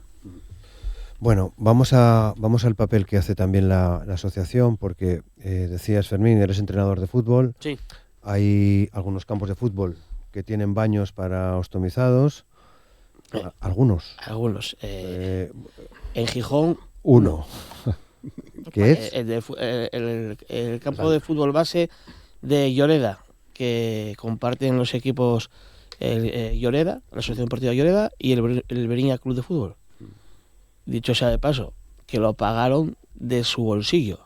Bueno, vamos al papel que hace también la asociación, porque decías, Fermín, eres entrenador de fútbol. Sí. Hay algunos campos de fútbol que tienen baños para ostomizados. Algunos. Algunos. En Gijón, Uno. ¿Qué es? el campo de fútbol base de Lloreda, que comparten los equipos Lloreda, la Asociación Deportiva Lloreda y el Beriña Club de Fútbol. Dicho sea de paso, que lo pagaron de su bolsillo,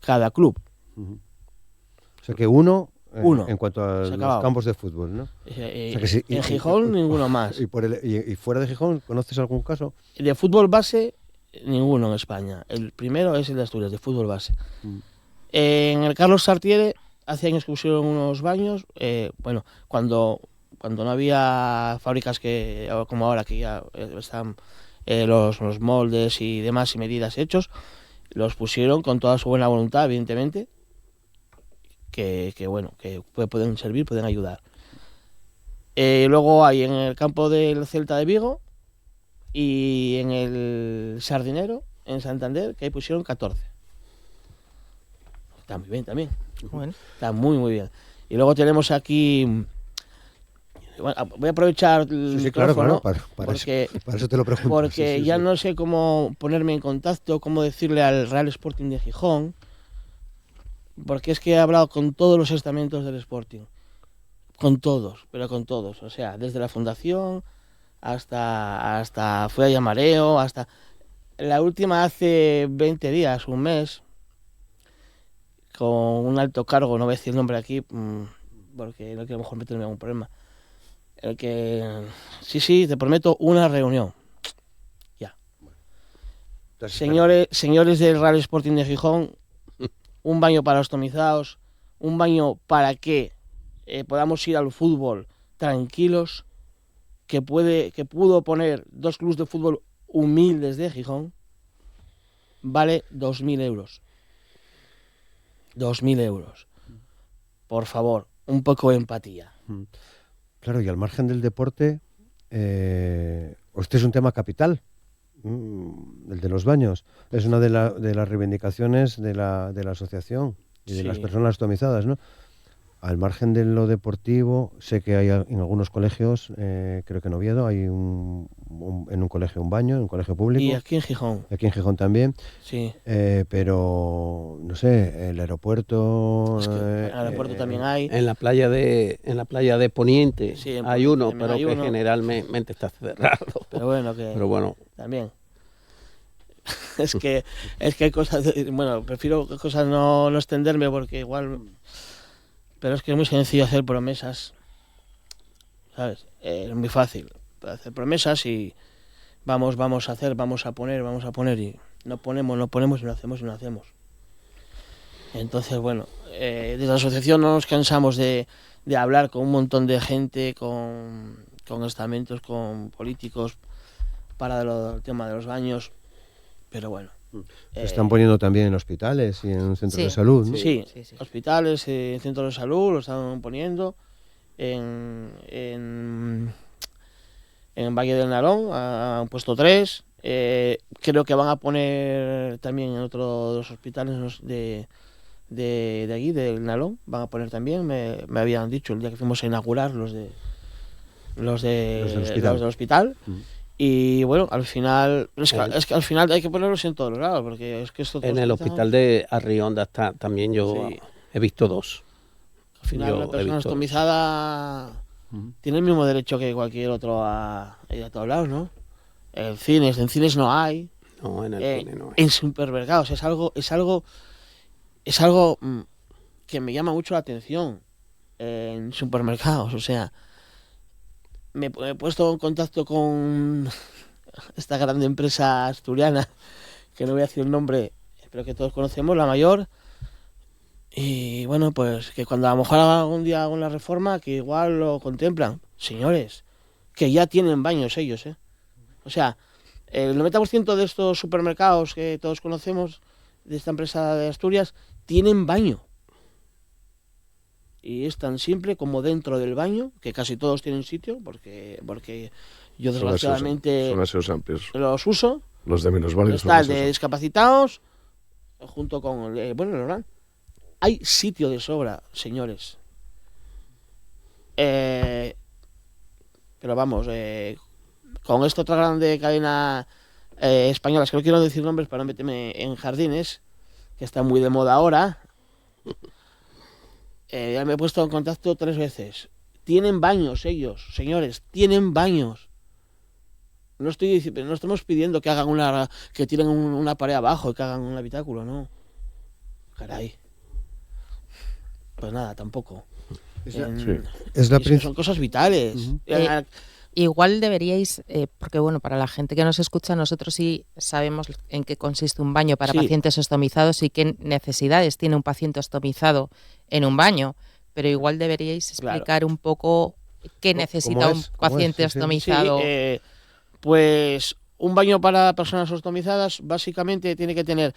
cada club. O sea que uno. Uno. En cuanto a Se ha los acabado. campos de fútbol, ¿no? O sea que sí, En Gijón, ninguno más. Y fuera de Gijón, ¿conoces algún caso? De fútbol base, ninguno en España. El primero es el de Asturias, de fútbol base. En el Carlos Sartiere, hace años que pusieron unos baños. Bueno, cuando no había fábricas como ahora, que ya están los moldes y demás y medidas hechos, los pusieron con toda su buena voluntad, evidentemente, que pueden servir, pueden ayudar. Luego hay en el campo del Celta de Vigo y en el Sardinero, en Santander, que ahí pusieron 14. Está muy bien también. Bueno. Está muy, muy bien. Y luego tenemos aquí... Bueno, voy a aprovechar el micrófono, claro, para eso te lo pregunto. porque Sí. ya no sé cómo ponerme en contacto, cómo decirle al Real Sporting de Gijón, porque es que he hablado con todos los estamentos del Sporting, con todos, o sea, desde la fundación hasta fue a Llamareo, hasta la última hace 20 días, un mes, con un alto cargo, no voy a decir el nombre aquí, porque no quiero a lo mejor meterme en algún problema. El que sí, te prometo una reunión. Ya. Señores del Real Sporting de Gijón, un baño para ostomizados, un baño para que podamos ir al fútbol tranquilos, que pudo poner 2 clubes de fútbol humildes de Gijón, vale 2.000 euros. 2.000 euros. Por favor, un poco de empatía. Claro, y al margen del deporte, Este es un tema capital, el de los baños. Es una de las reivindicaciones de la asociación y de las personas atomizadas, ¿no? Al margen de lo deportivo, sé que hay en algunos colegios, creo que en Oviedo, hay en un colegio un baño, en un colegio público. Y aquí en Gijón. Aquí en Gijón también. Sí. Pero, no sé, el aeropuerto... Es que el aeropuerto también hay. En la playa de Poniente hay uno, pero hay que uno. generalmente está cerrado. Pero bueno, también. es que hay cosas... Bueno, prefiero cosas no extenderme porque igual... Pero es que es muy sencillo hacer promesas, ¿sabes? Es muy fácil hacer promesas y vamos a hacer, vamos a poner y no ponemos y no hacemos. Entonces, bueno, desde la asociación no nos cansamos de hablar con un montón de gente, con estamentos, con políticos para el tema de los baños, pero bueno. Se están poniendo también en hospitales y en centros de salud, ¿no? Sí. Hospitales, centros de salud lo están poniendo. En Valle del Nalón han puesto 3. Creo que van a poner también en otros hospitales de aquí, del Nalón. Van a poner también, me habían dicho el día que fuimos a inaugurar los del hospital. Y bueno, al final es que al final hay que ponerlos en todos los lados, porque es que esto en el hospital de Arrionda está también, yo he visto 2. Al final la persona atomizada tiene el mismo derecho que cualquier otro a ir a todos lados, ¿no? En cines no hay. No, en el cine no hay. En supermercados es algo que me llama mucho la atención. En supermercados, o sea, me he puesto en contacto con esta grande empresa asturiana, que no voy a decir el nombre, pero que todos conocemos, la mayor, y bueno, pues que cuando a lo mejor algún día hagan la reforma, que igual lo contemplan. Señores, que ya tienen baños ellos, ¿eh? O sea, el 90% de estos supermercados que todos conocemos, de esta empresa de Asturias, tienen baño. Y es tan simple como dentro del baño, que casi todos tienen sitio, porque yo desgraciadamente son esos amplios. Los uso. Los de minusválidos. Está el de discapacitados, junto con el Orán. Hay sitio de sobra, señores. Pero vamos, con esta otra grande cadena española, que no quiero decir nombres para no meterme en jardines, que está muy de moda ahora. Ya me he puesto en contacto 3 veces. Tienen baños ellos, señores, tienen baños. No estamos pidiendo que hagan que tiren una pared abajo y que hagan un habitáculo, no. Caray. Pues nada, tampoco. Son cosas vitales. Igual deberíais, porque bueno, para la gente que nos escucha, nosotros sí sabemos en qué consiste un baño para pacientes ostomizados y qué necesidades tiene un paciente ostomizado en un baño, pero igual deberíais explicar un poco qué necesita un paciente ostomizado. Pues un baño para personas ostomizadas básicamente tiene que tener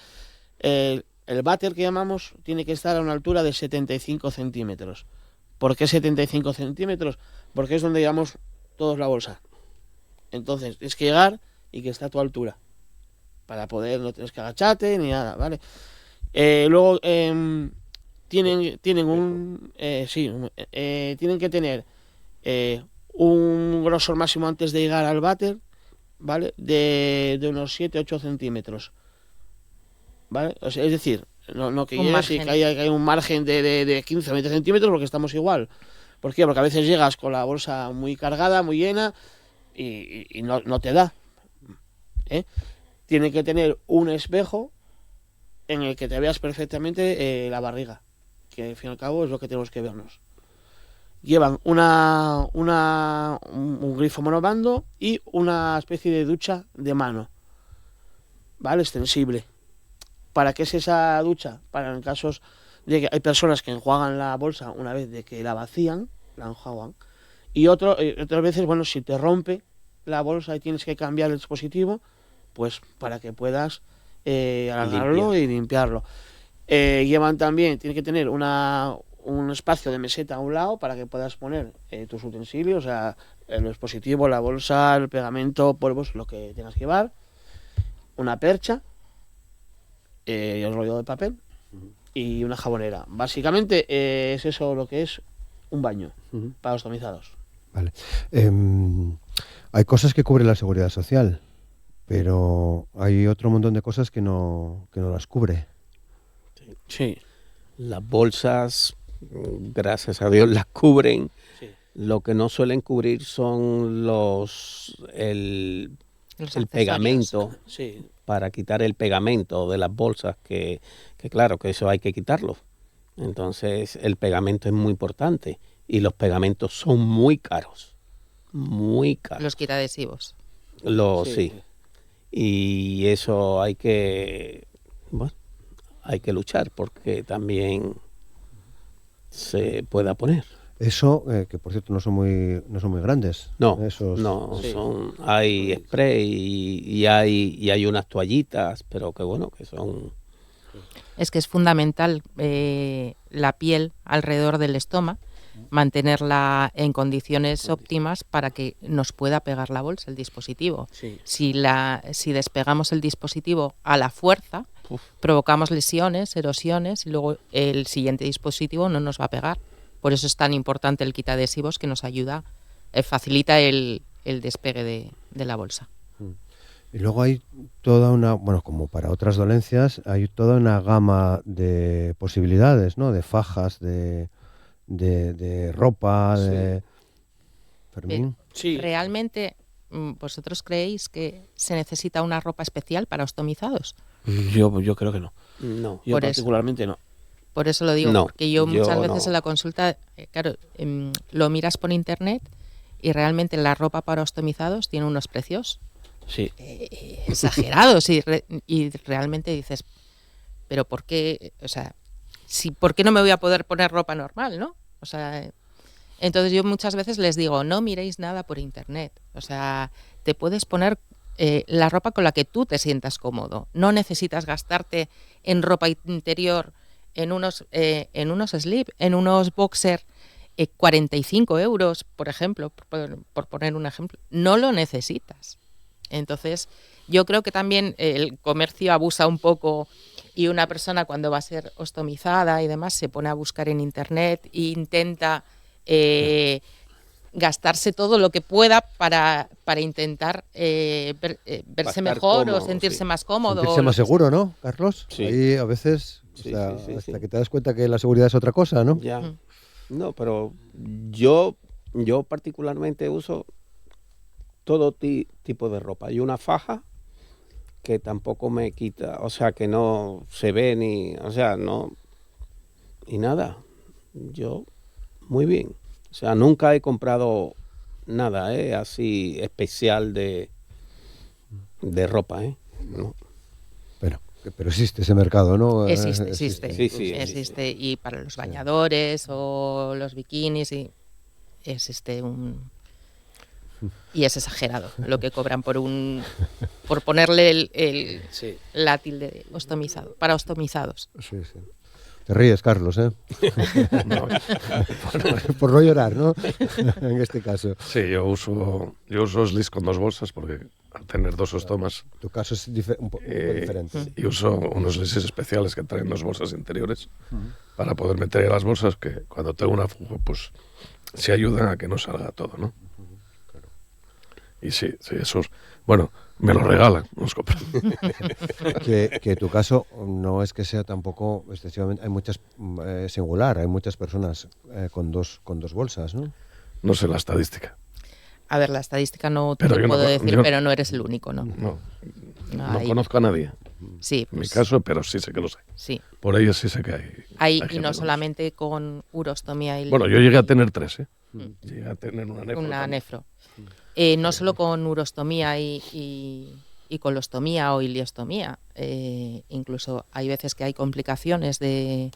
el váter que llamamos, tiene que estar a una altura de 75 centímetros. ¿Por qué 75 centímetros? Porque es donde llevamos todos la bolsa. Entonces tienes que llegar y que esté a tu altura para poder, no tienes que agacharte ni nada, ¿vale? Luego tienen que tener un grosor máximo antes de llegar al váter, ¿vale? De unos 7-8 centímetros, ¿vale? O sea, es decir, no que llegues y que haya un margen de 15 o 20 centímetros, porque estamos igual. ¿Por qué? Porque a veces llegas con la bolsa muy cargada, muy llena y no te da. Tiene que tener un espejo en el que te veas perfectamente la barriga, que al fin y al cabo es lo que tenemos que vernos. Llevan un grifo monobando y una especie de ducha de mano, ¿vale? Extensible. ¿Para qué es esa ducha? Para en casos de que hay personas que enjuagan la bolsa una vez de que la vacían, la enjuagan, y otras veces, bueno, si te rompe la bolsa y tienes que cambiar el dispositivo, pues para que puedas alargarlo y limpiarlo. Llevan también, tiene que tener una un espacio de meseta a un lado para que puedas poner tus utensilios, o sea, el dispositivo, la bolsa, el pegamento, polvos, lo que tengas que llevar, una percha, y el rollo de papel y una jabonera. Básicamente es eso lo que es un baño para los tomizados. Vale. Hay cosas que cubre la Seguridad Social, pero hay otro montón de cosas que no las cubre. Sí. Las bolsas, gracias a Dios, las cubren. Sí. Lo que no suelen cubrir son el pegamento, Sí. para quitar el pegamento de las bolsas, que claro, que eso hay que quitarlo. Entonces el pegamento es muy importante y los pegamentos son muy caros, muy caros. Los quitadhesivos. Sí. Y eso hay que luchar porque también se pueda poner. Eso, que por cierto no son muy grandes. No, Esos, Sí. hay spray y hay unas toallitas, pero que bueno, que son... Es que es fundamental la piel alrededor del estómago, mantenerla en condiciones óptimas para que nos pueda pegar la bolsa, el dispositivo. Sí. Si despegamos el dispositivo a la fuerza, provocamos lesiones, erosiones, y luego el siguiente dispositivo no nos va a pegar. Por eso es tan importante el quitadhesivos, que nos ayuda, facilita el despegue de la bolsa. Y luego hay toda una, bueno, como para otras dolencias, hay toda una gama de posibilidades, ¿no? De fajas, de ropa, de... Fermín. Sí. ¿Realmente vosotros creéis que se necesita una ropa especial para ostomizados? Yo creo que no. No. Yo Por eso. particularmente no. Por eso lo digo, No, porque yo muchas yo veces no. en la consulta, claro, lo miras por internet y realmente la ropa para ostomizados tiene unos precios Sí. exagerados y realmente dices, pero ¿por qué? O sea, ¿por qué no me voy a poder poner ropa normal, no? O sea, entonces yo muchas veces les digo, no miréis nada por internet. O sea, te puedes poner la ropa con la que tú te sientas cómodo. No necesitas gastarte en ropa interior, en unos slip, en unos boxer 45 euros, por ejemplo, por poner un ejemplo. No lo necesitas. Entonces, yo creo que también el comercio abusa un poco, y una persona cuando va a ser ostomizada y demás se pone a buscar en internet e intenta gastarse todo lo que pueda para intentar verse estar mejor cómodo, o sentirse sí. más cómodo. Sentirse más seguro, ¿no, Carlos? Sí. Ahí a veces, Sí, sí, hasta sí. que te das cuenta que la seguridad es otra cosa, ¿no? Ya. Mm. No, pero yo particularmente uso todo tipo de ropa. Y una faja que tampoco me quita, o sea, que no se ve ni, o sea, no, y nada. Yo, muy bien. O sea, nunca he comprado nada, así especial de ropa, No. Pero existe ese mercado, ¿no? Existe. Sí, sí, Existe. Y para los bañadores o los bikinis, y existe y es exagerado lo que cobran por ponerle Sí. la tilde ostomizado, para ostomizados. Sí, sí. Te ríes, Carlos, ¿eh? No, Por no llorar, ¿no? En este caso. sí, yo uso slis con dos bolsas porque al tener dos estomas Tu caso es un poco diferente. y uso unos slis especiales que traen dos bolsas interiores para poder meter en las bolsas, que cuando tengo una fuga pues se ayudan a que no salga todo, ¿no? Y sí, esos, bueno, me lo regalan, nos compran. Que tu caso no es que sea tampoco excesivamente... Hay muchas... singular, hay muchas personas con dos bolsas, ¿no? No sé la estadística. A ver, la estadística no te Pero lo yo no puedo con- decir, yo- pero no eres el único, ¿no? No hay- conozco a nadie Sí, en mi pues, caso, pero sí sé que lo sé. sí. Por ello sí sé que hay Hay, y gente no con solamente con urostomía y Bueno, yo llegué a tener 3, ¿eh? Llegué a tener una nefro. una también. nefro. No solo con urostomía y colostomía o iliostomía. Incluso hay veces que hay complicaciones de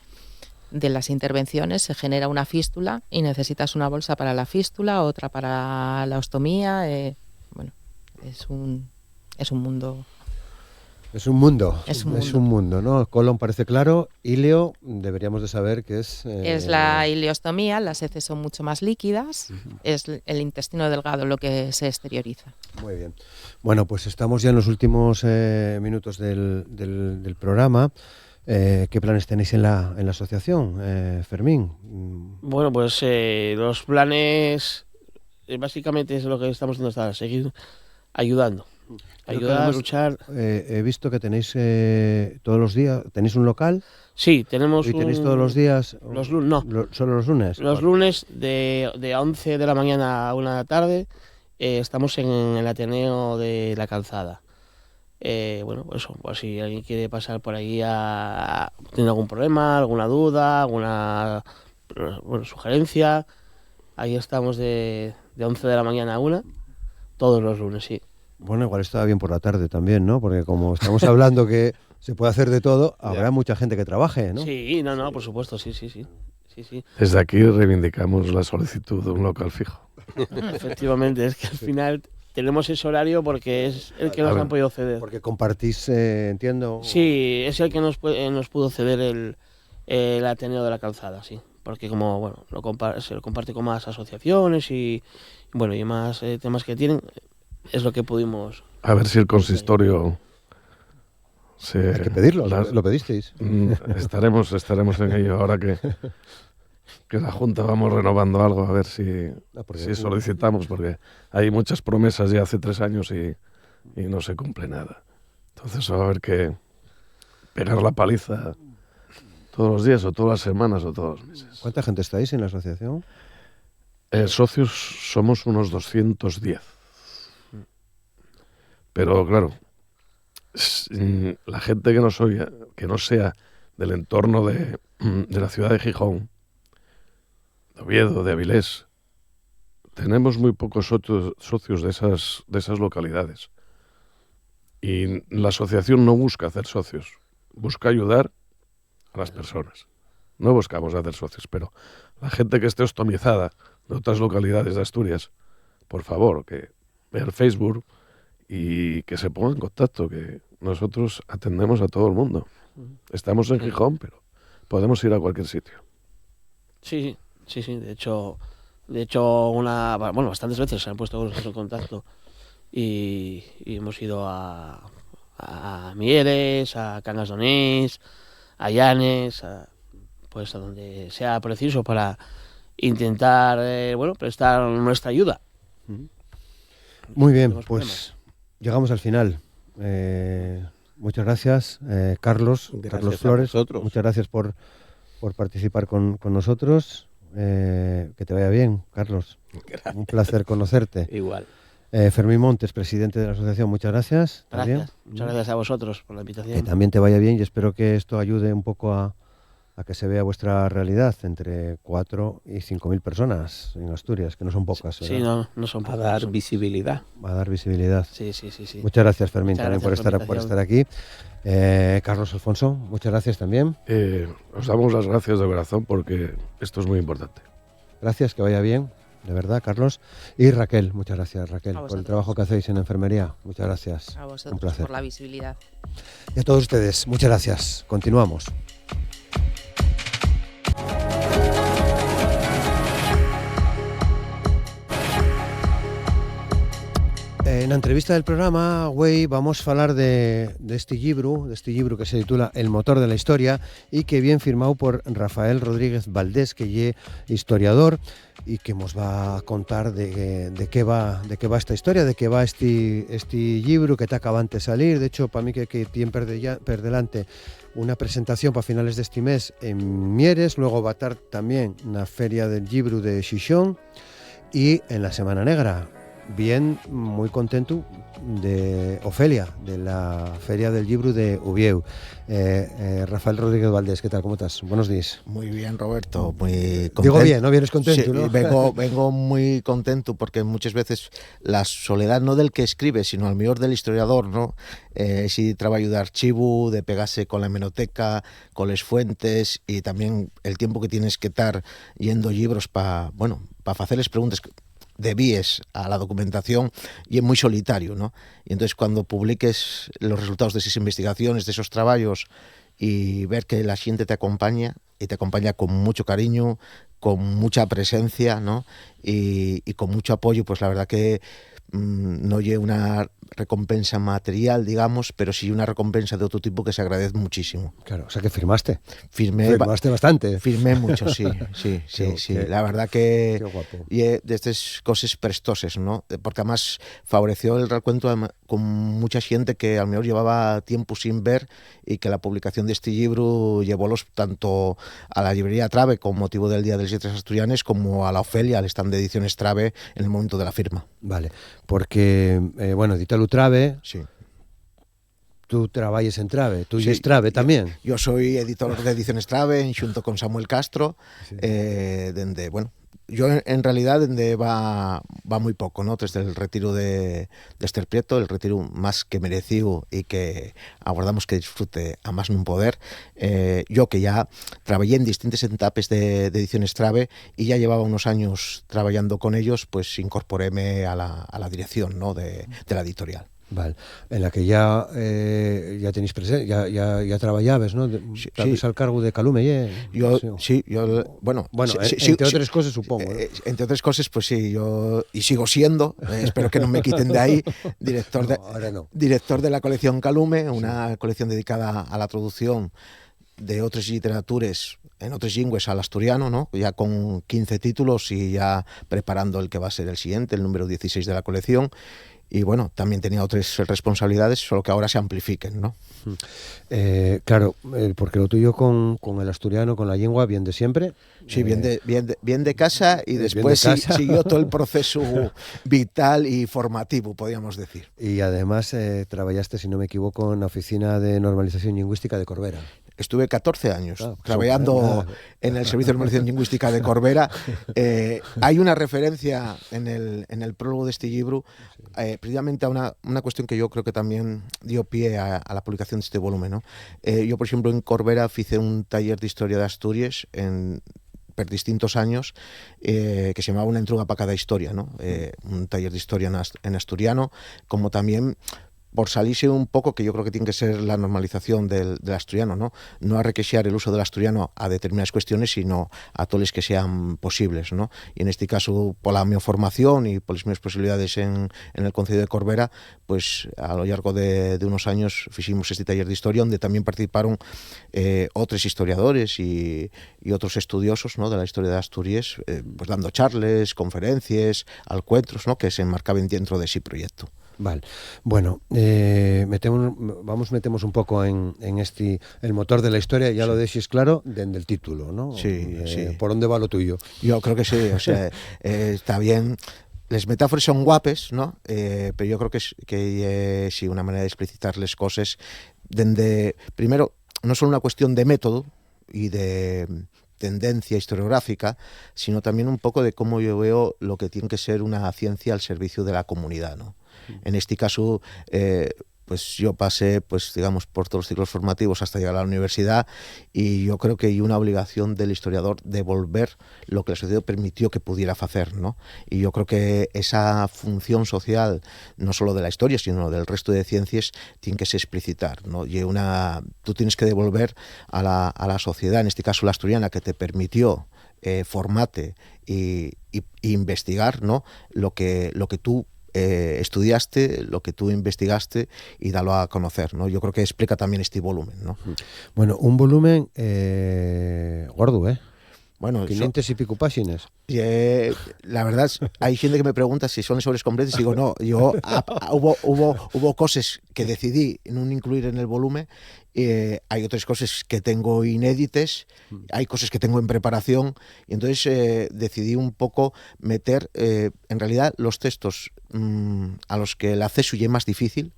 las intervenciones, se genera una fístula y necesitas una bolsa para la fístula, otra para la ostomía. Bueno, es un mundo. Es un mundo. Es un Es un mundo, ¿no? Colon parece claro. Ileo, deberíamos de saber que es... Es la ileostomía, las heces son mucho más líquidas, es el intestino delgado lo que se exterioriza. Muy bien. Bueno, pues estamos ya en los últimos minutos del programa. ¿Qué planes tenéis en la asociación, Fermín? Bueno, pues los planes básicamente es lo que estamos haciendo hasta seguir ayudando. Creo que Ayudar a además, luchar. He visto que tenéis todos los días, ¿tenéis un local? Sí, tenemos ¿Y tenéis todos los días? No. ¿Solo los lunes? Los lunes de 11 de la mañana a 1 de la tarde estamos en el Ateneo de la Calzada. Bueno, eso, pues si alguien quiere pasar por ahí tiene algún problema, alguna duda, alguna sugerencia, ahí estamos de 11 de la mañana a 1, todos los lunes, sí. Bueno, igual estaba bien por la tarde también, ¿no? Porque como estamos hablando que se puede hacer de todo, habrá mucha gente que trabaje, ¿no? Sí, no, por supuesto, sí. Desde aquí reivindicamos la solicitud de un local fijo. Efectivamente, es que al final tenemos ese horario porque es el que nos han podido ceder. Porque compartís, entiendo... Sí, es el que nos pudo ceder el Ateneo de la Calzada, sí. Porque como, bueno, se lo comparte con más asociaciones y más temas que tienen, es lo que pudimos... A ver si el consistorio... Hay que pedirlo, ¿lo pedisteis? Estaremos en ello ahora que la Junta vamos renovando algo, a ver si solicitamos, porque hay muchas promesas ya hace 3 años y no se cumple nada. Entonces va a haber que pegar la paliza todos los días o todas las semanas o todos los meses. ¿Cuánta gente estáis en la asociación? Socios somos unos 210. Pero claro, la gente que no sea del entorno de la ciudad de Gijón, de Oviedo, de Avilés, tenemos muy pocos socios de esas localidades. Y la asociación no busca hacer socios, busca ayudar a las personas. No buscamos hacer socios, pero la gente que esté ostomizada de otras localidades de Asturias, por favor, que vea el Facebook y que se ponga en contacto, que nosotros atendemos a todo el mundo. Estamos en Gijón, pero podemos ir a cualquier sitio. Sí. De hecho, bastantes veces se han puesto con nosotros en contacto y hemos ido a Mieres, a Cangas d'Onís, a Llanes, a donde sea preciso para intentar, prestar nuestra ayuda. Muy bien, pues llegamos al final. Muchas gracias, Carlos Flores. Muchas gracias por participar con nosotros. Que te vaya bien, Carlos. Gracias. Un placer conocerte. Igual. Fermín Montes, presidente de la asociación, muchas gracias. Gracias. Muchas gracias a vosotros por la invitación. Que también te vaya bien y espero que esto ayude un poco a que se vea vuestra realidad entre 4 y 5.000 personas en Asturias, que no son pocas, ¿verdad? Sí, no son pocas. A dar visibilidad. Va a dar visibilidad. Sí. Muchas gracias, Fermín, Muchas también gracias por estar aquí. Carlos Alfonso, muchas gracias también. Os damos las gracias de corazón porque esto es muy importante. Gracias, que vaya bien, de verdad, Carlos. Y Raquel, muchas gracias, Raquel, por el trabajo que hacéis en enfermería. Muchas gracias. A vosotros Un placer. por la visibilidad. Y a todos ustedes, muchas gracias. Continuamos. En la entrevista del programa, güey, vamos a hablar de este libro que se titula El motor de la historia y que viene firmado por Rafael Rodríguez Valdés, que es historiador y que nos va a contar de qué va esta historia, de qué va este libro que te acaba de salir. De hecho, para mí que tiene per delante una presentación para finales de este mes en Mieres, luego va a estar también en la Feria del Libro de Xixón y en la Semana Negra. Bien, muy contento de Ofelia, de la Feria del Libro de Ubieu. Rafael Rodríguez Valdés, ¿qué tal? ¿Cómo estás? Buenos días. Muy bien, Roberto, muy contento. Digo bien, ¿no? Vienes contento, Sí, ¿no? vengo muy contento porque muchas veces la soledad no del que escribe, sino al mejor del historiador, ¿no? Si trabajo de archivo, de pegarse con la hemeroteca, con las fuentes y también el tiempo que tienes que estar yendo libros para hacerles preguntas. víes a la documentación y es muy solitario, ¿no? Y entonces cuando publiques los resultados de esas investigaciones, de esos trabajos, y ver que la xente te acompaña, y te acompaña con mucho cariño, con mucha presencia, ¿no? Y con mucho apoyo, pues la verdad que no lle una recompensa material, digamos, pero sí una recompensa de otro tipo que se agradece muchísimo. Claro, o sea que firmaste. Firmaste bastante. Firmé mucho, sí, sí, sí, Qué, sí. qué, La verdad que qué guapo. Y de estas cosas prestoses, ¿no? Porque además favoreció el recuento con mucha gente que a lo mejor llevaba tiempo sin ver, y que la publicación de este libro llevólos tanto a la librería Trave con motivo del Día de las Letras Asturianes, como a la Ofelia, al stand de ediciones Trave, en el momento de la firma. Vale, porque, bueno, edítalo Trave, Sí. tú traballes en Trave, tú Sí, es Trave tamén. Yo soy editor de Ediciones Trave, xunto con Samuel Castro, Sí. dende, bueno, yo en realidad dende va muy poco, ¿no? Desde el retiro de Esther Prieto, el retiro más que merecido y que aguardamos que disfrute a más nun poder. Yo que ya trabajé en distintas etapas de Ediciones Trave y ya llevaba unos años trabajando con ellos, pues incorporéme a la dirección, ¿no? de la editorial. Vale, en la que ya tenéis presencia, ya trabajabes, ¿no? Sí, Estabas sí. al cargo de Calume, Yo, sí. bueno, entre otras cosas, supongo, ¿no? Entre otras cosas, pues sí, yo, y sigo siendo, espero que no me quiten de ahí, director, ahora no. director de la colección Calume, una colección dedicada a la traducción de otras literaturas en otras lingües al asturiano, ¿no? Ya con 15 títulos y ya preparando el que va a ser el siguiente, el número 16 de la colección. Y bueno, también tenía otras responsabilidades, solo que ahora se amplifiquen, ¿no? Claro, porque lo tuyo con el asturiano, con la lengua, bien de siempre. Sí, bien de casa, y después de casa. siguió todo el proceso vital y formativo, podríamos decir. Y además trabajaste, si no me equivoco, en la Oficina de Normalización Lingüística de Corbera. Estuve 14 años trabajando en el Servicio de Normalización Lingüística de Corbera. Hay una referencia en el prólogo de este libro, precisamente a una cuestión que yo creo que también dio pie a la publicación de este volumen, ¿no? Yo, por ejemplo, en Corbera hice un taller de historia de Asturias por distintos años, que se llamaba Una entruga para cada historia, ¿no? Un taller de historia en asturiano, como también por salirse un poco, que yo creo que tiene que ser la normalización del asturiano, no a requexar el uso del asturiano a determinadas cuestiones, sino a todas las que sean posibles, ¿no? Y en este caso, por la mi formación y por las mis posibilidades en el Concello de Corbera, pues a lo largo de unos años hicimos este taller de historia, donde también participaron otros historiadores y otros estudiosos, ¿no? De la historia de Asturias, pues dando charlas, conferencias, encuentros, ¿no? Que se enmarcaban dentro de ese proyecto. Vale, bueno, metemos un poco en el motor de la historia, ya lo decís claro, desde el título, ¿no? Sí, sí. ¿Por dónde va lo tuyo? Yo creo que sí, o sea, está bien. Las metáforas son guapes, ¿no? Pero yo creo que sí, una manera de explicitar las cosas, primero, no solo una cuestión de método y de tendencia historiográfica, sino también un poco de cómo yo veo lo que tiene que ser una ciencia al servicio de la comunidad, ¿no? En este caso, pues yo pasé, pues digamos, por todos los ciclos formativos hasta llegar a la universidad, y yo creo que hay una obligación del historiador de devolver lo que la sociedad permitió que pudiera hacer, ¿no? Y yo creo que esa función social, no solo de la historia, sino del resto de ciencias, tiene que se explicitar, ¿no? Y tú tienes que devolver a la sociedad, en este caso la asturiana, que te permitió formarte y investigar, ¿no? Lo que tú estudiaste, lo que tú investigaste, y darlo a conocer, ¿no? Yo creo que explica también este volumen, ¿no? Bueno, un volumen gordo, ¿eh? Bueno, 500 y pico páginas. La verdad, hay gente que me pregunta si son sobres completos, y digo, no, yo hubo cosas que decidí no incluir en el volumen, hay otras cosas que tengo inéditas, hay cosas que tengo en preparación, y entonces decidí un poco meter, en realidad, los textos a los que el acceso ya es más difícil,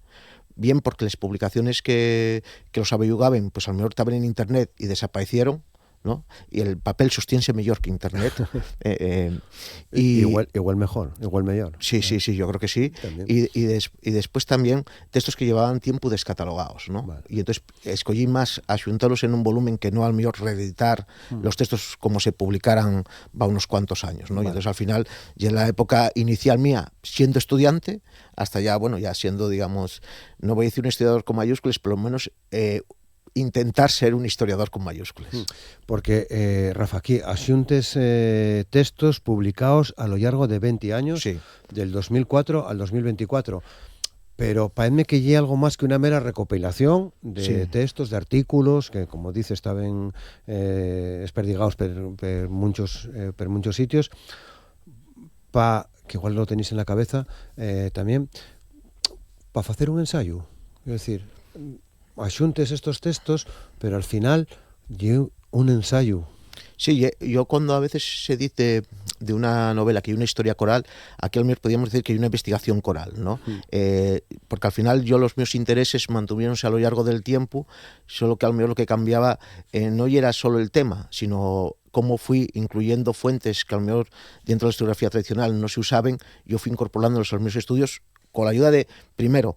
bien porque las publicaciones que los averiguaban, pues a lo mejor estaban en internet y desaparecieron, ¿no? Y el papel sostiense mejor que Internet. Igual mejor, igual mejor. Sí, yo creo que sí. Y después también textos que llevaban tiempo descatalogados, ¿no? Vale. Y entonces escogí más asuntarlos en un volumen que no al mejor reeditar los textos como se publicaran va unos cuantos años, ¿no? Vale. Y entonces al final, ya en la época inicial mía, siendo estudiante, hasta ya, bueno, ya siendo, digamos, no voy a decir un historiador con mayúsculas, por lo menos intentar ser un historiador con mayúsculas. Porque, Rafa, aquí asuntes textos publicados a lo largo de 20 años, Sí. del 2004 al 2024. Pero parece que hay algo más que una mera recopilación de Sí. textos, de artículos, que, como dice, estaban esperdigados por muchos sitios, que igual lo tenéis en la cabeza también, para hacer un ensayo. Es decir, asuntes estos textos, pero al final lle un ensayo. Sí, yo cuando a veces se dice de una novela que hay una historia coral, aquí al menos podríamos decir que hay una investigación coral, ¿no? Porque al final yo los meus intereses mantuvieronse a lo largo del tiempo, solo que al menos lo que cambiaba no era solo el tema, sino cómo fui incluyendo fuentes que al menos dentro de la historiografía tradicional no se usaban, yo fui incorporándolos a los meus estudios con la ayuda de, primero,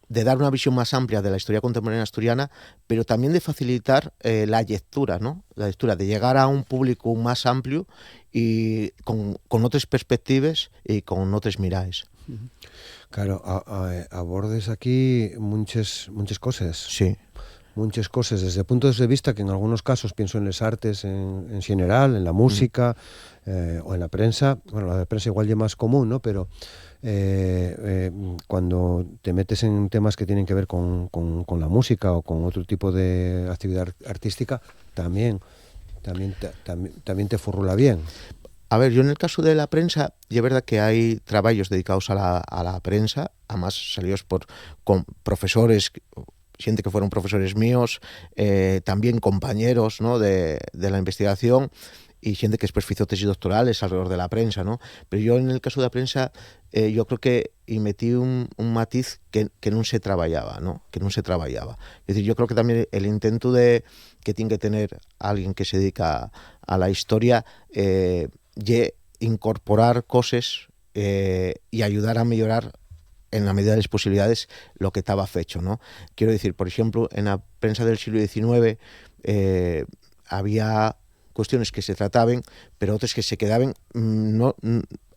de dar una visión más amplia de la historia contemporánea asturiana, pero también de facilitar la lectura, ¿no? La lectura, de llegar a un público más amplio y con otras perspectivas y con otras miradas. Claro, abordes aquí muchas cosas. Sí. Muchas cosas, desde puntos de vista que en algunos casos pienso en las artes en general, en la música o en la prensa. Bueno, la de prensa igual ya más común, ¿no? Pero cuando te metes en temas que tienen que ver con la música o con otro tipo de actividad artística, también te furrula bien. A ver, yo en el caso de la prensa, y es verdad que hay trabajos dedicados a la prensa, además salidos con profesores, gente que fueron profesores míos, también compañeros, ¿no? de la investigación, y gente que después hizo tesis doctorales alrededor de la prensa, ¿no? Pero yo en el caso de la prensa, yo creo que metí un matiz que no se trabajaba, ¿no? Que no se trabajaba. Es decir, yo creo que también el intento de que tiene que tener alguien que se dedica a la historia, incorporar cosas y ayudar a mejorar en la medida de las posibilidades lo que estaba fecho, ¿no? Quiero decir, por ejemplo, en la prensa del siglo XIX había cuestiones que se trataban, pero otras que se quedaban,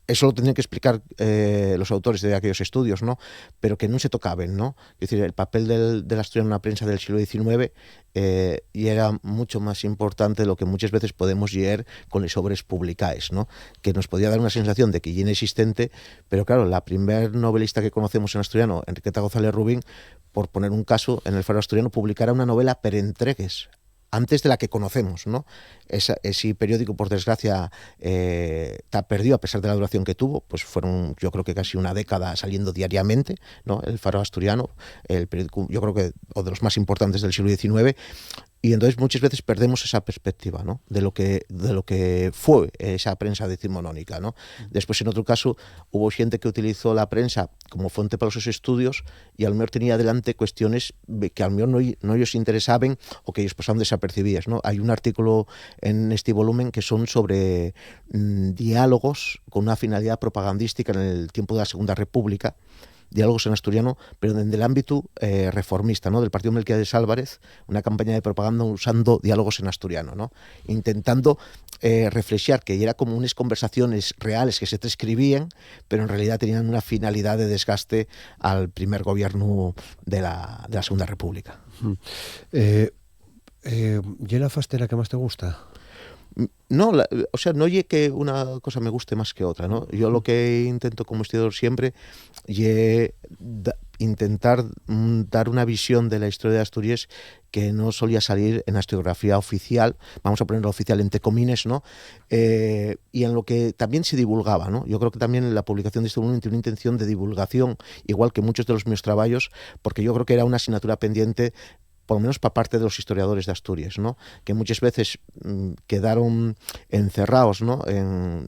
eso lo tendrían que explicar los autores de aquellos estudios, ¿no? Pero que no se tocaban, ¿no? Es decir, el papel de la historia en la prensa del siglo XIX y era mucho más importante de lo que muchas veces podemos leer con las obras publicadas, ¿no? Que nos podía dar una sensación de que ya inexistente, pero claro, la primer novelista que conocemos en asturiano, Enriqueta González Rubín, por poner un caso, en el Faro Asturiano publicara una novela per entregues, antes de la que conocemos, ¿no? Ese periódico, por desgracia, está perdido a pesar de la duración que tuvo, pues fueron, yo creo que casi una década saliendo diariamente, ¿no? El Faro Asturiano, el periódico, yo creo que o de los más importantes del siglo XIX, y entonces muchas veces perdemos esa perspectiva, ¿no? de lo que fue esa prensa decimonónica, ¿no? Después, en otro caso, hubo gente que utilizó la prensa como fuente para sus estudios y al mejor tenía delante cuestiones que al mejor no ellos interesaban o que ellos pasaban desapercibidas, ¿no? Hay un artículo en este volumen que son sobre diálogos con una finalidad propagandística en el tiempo de la Segunda República, diálogos en asturiano, pero desde el ámbito reformista, ¿no? Del partido Melquiades Álvarez, una campaña de propaganda usando diálogos en asturiano, ¿no? Intentando reflexionar que era como unas conversaciones reales que se escribían, pero en realidad tenían una finalidad de desgaste al primer gobierno de la Segunda República. ¿Y la fastera que más te gusta? No, o sea, no oye que una cosa me guste más que otra, ¿no? Yo lo que intento como historiador siempre es intentar dar una visión de la historia de Asturias que no solía salir en la historiografía oficial, vamos a ponerlo oficial entre comines, ¿no? Y en lo que también se divulgaba, ¿no? Yo creo que también la publicación de este volumen tiene una intención de divulgación, igual que muchos de los meus trabajos, porque yo creo que era una asignatura pendiente por lo menos para parte de los historiadores de Asturias, ¿no? Que muchas veces quedaron encerrados, ¿no?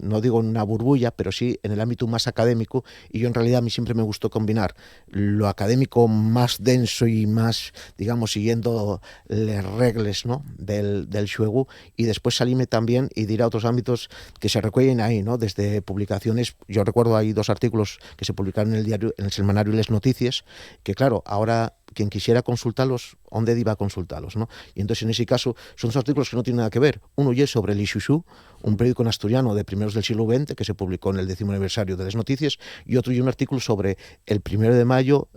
No digo en una burbuja, pero sí en el ámbito más académico, y yo en realidad a mí siempre me gustó combinar lo académico más denso y más, digamos, siguiendo las reglas, ¿no? del xuegu, y después salirme también y ir a otros ámbitos que se recuellen ahí, ¿no? Desde publicaciones, yo recuerdo hay 2 artículos que se publicaron en el diario, en el semanario Les Noticias, que claro, ahora quien quisiera consultarlos, ¿dónde iba a consultarlos, ¿no? Y entonces en ese caso son 2 artículos que no tienen nada que ver. Uno ya es sobre el Ixuxú, un periódico en asturiano de primeros del siglo XX que se publicó en el 10º aniversario de las Noticias, y otro ya un artículo sobre el 1 de mayo,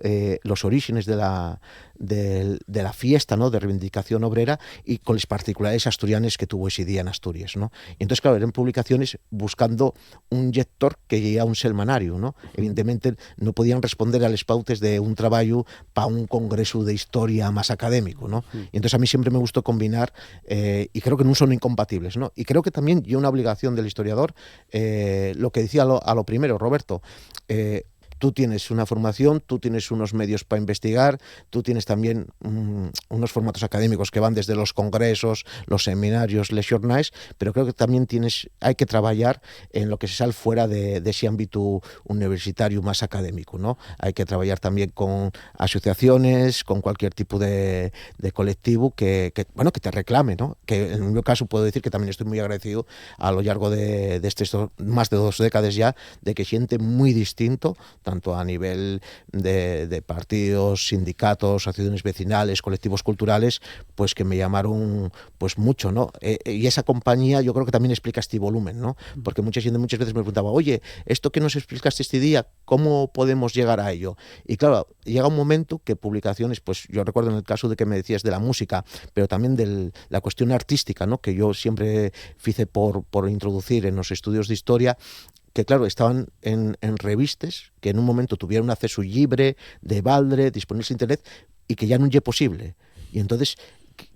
los orígenes de la fiesta, ¿no? De reivindicación obrera, y con las particularidades asturianas que tuvo ese día en Asturias, ¿no? Y entonces, claro, eran publicaciones buscando un lector que lleguera a un semanario, ¿no? Evidentemente no podían responder a las pautes de un trabajo para un congreso de historia más académico, ¿no? Y entonces a mí siempre me gustó combinar, y creo que no son incompatibles, ¿no? Y creo que también hay una obligación del historiador, lo que decía a lo primero, Roberto, tú tienes una formación, tú tienes unos medios para investigar, tú tienes también unos formatos académicos que van desde los congresos, los seminarios, les jornals, pero creo que también hay que trabajar en lo que se sale fuera de ese ámbito universitario más académico, ¿no? Hay que trabajar también con asociaciones, con cualquier tipo de colectivo que te reclame, ¿no? Que en mi caso puedo decir que también estoy muy agradecido a lo largo de estos más de 2 décadas ya, de que gente muy distinto, tanto a nivel de partidos, sindicatos, asociaciones vecinales, colectivos culturales, pues que me llamaron pues mucho, ¿no? Y esa compañía yo creo que también explica este volumen, ¿no? Porque mucha gente muchas veces me preguntaba, oye, esto que nos explicaste este día, ¿cómo podemos llegar a ello? Y claro, llega un momento que publicaciones, pues yo recuerdo en el caso de que me decías de la música, pero también de la cuestión artística, ¿no? Que yo siempre hice por introducir en los estudios de historia, que claro, estaban en revistas que en un momento tuvieran un acceso libre, de baldre, disponibles en internet, y que ya no es posible. Y entonces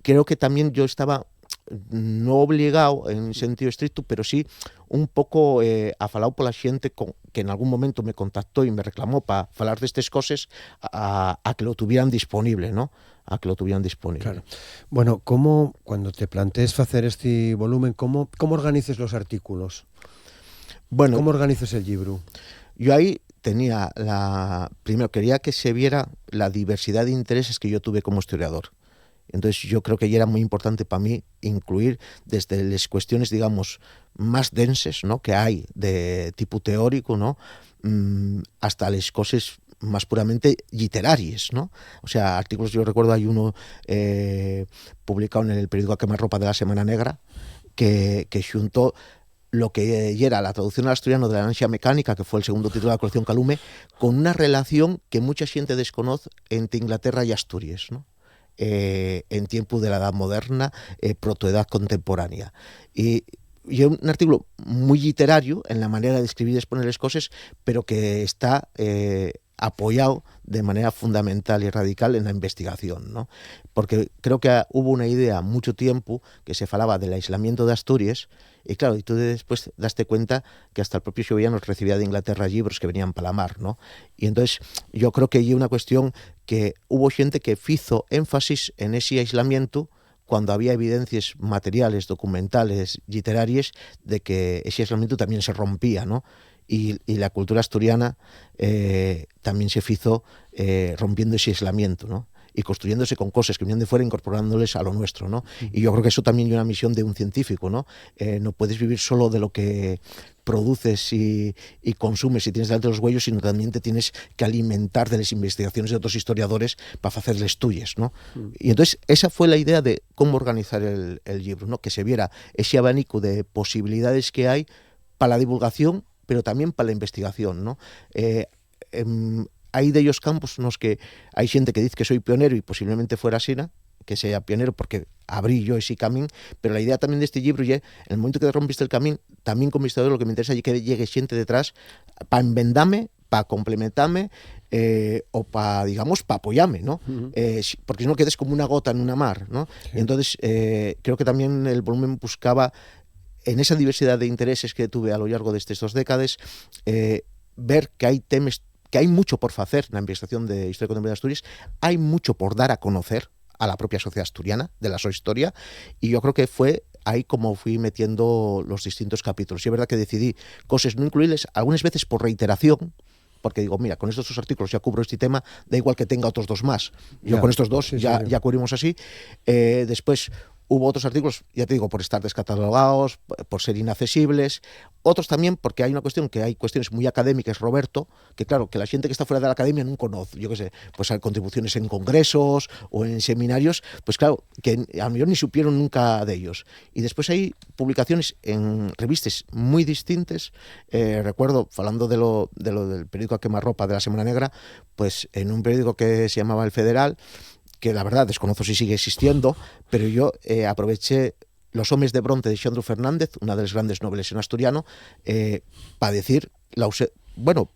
creo que también yo estaba no obligado en sentido estricto, pero sí un poco afalado por la gente que en algún momento me contactó y me reclamó para hablar de estas cosas, a que lo tuvieran disponible, ¿no? A que lo tuvieran disponible. Claro. Bueno, cuando te plantees hacer este volumen, ¿cómo organices los artículos? Bueno, ¿cómo organizas el libro? Yo ahí tenía primero quería que se viera la diversidad de intereses que yo tuve como historiador. Entonces yo creo que ya era muy importante para mí incluir desde las cuestiones, digamos, más densas, ¿no? Que hay de tipo teórico, ¿no? Hasta las cosas más puramente literarias, ¿no? O sea, artículos, yo recuerdo hay uno publicado en el periódico A Quemarropa de la Semana Negra que juntó lo que era la traducción al asturiano de la Ansia Mecánica, que fue el segundo título de la colección Calume, con una relación que mucha gente desconoce entre Inglaterra y Asturias, ¿no? En tiempo de la Edad Moderna, protoedad contemporánea. Y es un artículo muy literario en la manera de escribir y exponer las cosas, pero que está apoyado de manera fundamental y radical en la investigación, ¿no? Porque creo que hubo una idea mucho tiempo que se falaba del aislamiento de Asturias, y claro, y tú después daste cuenta que hasta el propio Xovellanos recibía de Inglaterra libros que venían para la mar, ¿no? Y entonces yo creo que hay una cuestión que hubo gente que hizo énfasis en ese aislamiento cuando había evidencias materiales, documentales, literarias, de que ese aislamiento también se rompía, ¿no? Y la cultura asturiana también se hizo rompiendo ese aislamiento, ¿no? Y construyéndose con cosas que venían de fuera, incorporándoles a lo nuestro, ¿no? Y yo creo que eso también es una misión de un científico, ¿no? No puedes vivir solo de lo que produces y consumes y tienes delante de los huellos, sino también te tienes que alimentar de las investigaciones de otros historiadores para hacerles tuyas, ¿no? Y entonces esa fue la idea de cómo organizar el libro, ¿no? Que se viera ese abanico de posibilidades que hay para la divulgación, pero también para la investigación, ¿no? Hay de ellos campos en los que hay gente que dice que soy pionero y posiblemente fuera así, ¿no? Que sea pionero porque abrí yo ese camino, pero la idea también de este libro es, en el momento que rompiste el camino, también como historiador lo que me interesa es que llegue gente detrás para enmendarme, para complementarme, o para, digamos, para apoyarme, ¿no? Porque si no quedes como una gota en una mar, ¿no? Sí. Entonces, creo que también el volumen buscaba, en esa diversidad de intereses que tuve a lo largo de estas 2 décadas, ver que hay temas, que hay mucho por hacer en la investigación de Historia Contemporánea de Asturias, hay mucho por dar a conocer a la propia sociedad asturiana, de la historia, y yo creo que fue ahí como fui metiendo los distintos capítulos. Y es verdad que decidí cosas no incluirles, algunas veces por reiteración, porque digo, mira, con estos 2 artículos ya cubro este tema, da igual que tenga otros 2 más. Yo con estos 2 ya cubrimos así. Después hubo otros artículos, ya te digo, por estar descatalogados, por ser inaccesibles. Otros también porque hay una cuestión, que hay cuestiones muy académicas, Roberto, que claro, que la gente que está fuera de la academia no conoce. Yo qué sé, pues hay contribuciones en congresos o en seminarios, pues claro, que a lo mejor ni supieron nunca de ellos. Y después hay publicaciones en revistas muy distintas. Recuerdo, hablando del periódico A Quemarropa de la Semana Negra, pues en un periódico que se llamaba El Federal, que la verdad desconozco si sigue existiendo, pero yo aproveché Los homes de bronce de Xandru Fernández, una de las grandes novelas en asturiano, para decir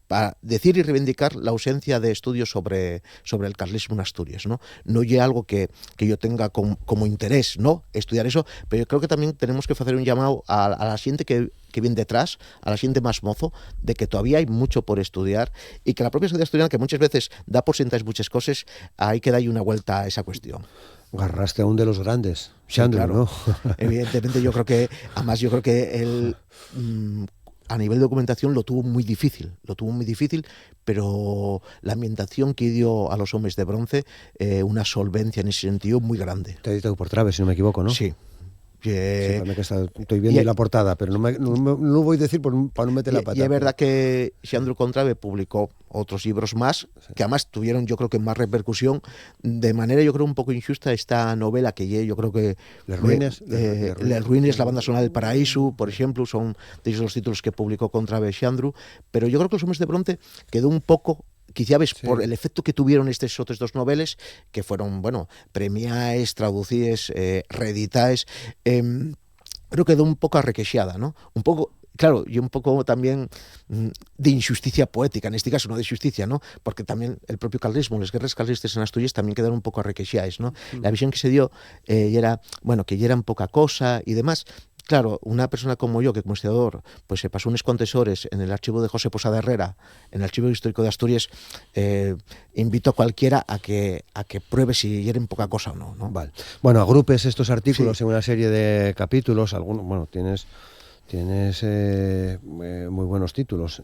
para decir y reivindicar la ausencia de estudios sobre el carlismo en Asturias, ¿no? No es algo que yo tenga como interés, ¿no?, estudiar eso, pero yo creo que también tenemos que hacer un llamado a la gente que viene detrás, a la gente más mozo, de que todavía hay mucho por estudiar y que la propia sociedad asturiana, que muchas veces da por sentadas muchas cosas, hay que darle una vuelta a esa cuestión. Agarraste a un de los grandes, Xandru, sí, claro, ¿no? Evidentemente yo creo que él a nivel de documentación lo tuvo muy difícil, pero la ambientación que dio a Los homes de bronce, una solvencia en ese sentido muy grande. Te ha editado por Traves, si no me equivoco, ¿no? Sí. Sí, estoy viendo la portada, pero no lo voy a decir para no meter la pata. Y es verdad que Xandru Contrave publicó otros libros más, que además tuvieron, yo creo que más repercusión, de manera, yo creo, un poco injusta, esta novela que yo creo que Les Ruines, la banda sonora del Paraíso, por ejemplo, son de esos los títulos que publicó Contrave Xandru, pero yo creo que Los homes de bronce quedó un poco, quizá ves, por el efecto que tuvieron estas otras 2 novelas, que fueron, premiadas, traducidas, reeditadas, creo que quedó un poco arrequexada, ¿no? Un poco, claro, y un poco también de injusticia poética, en este caso, no de justicia, ¿no? Porque también el propio carlismo, las guerras carlistas en Asturias también quedaron un poco arrequexadas, ¿no? La visión que se dio era, que ya eran poca cosa y demás. Claro, una persona como yo, que como historiador, pues se pasó unos cuantos horas en el archivo de José Posada Herrera, en el Archivo Histórico de Asturias, invito a cualquiera a que pruebe si eran poca cosa o no, ¿no? Vale. Bueno, agrupes estos artículos en una serie de capítulos, algunos, tienes muy buenos títulos.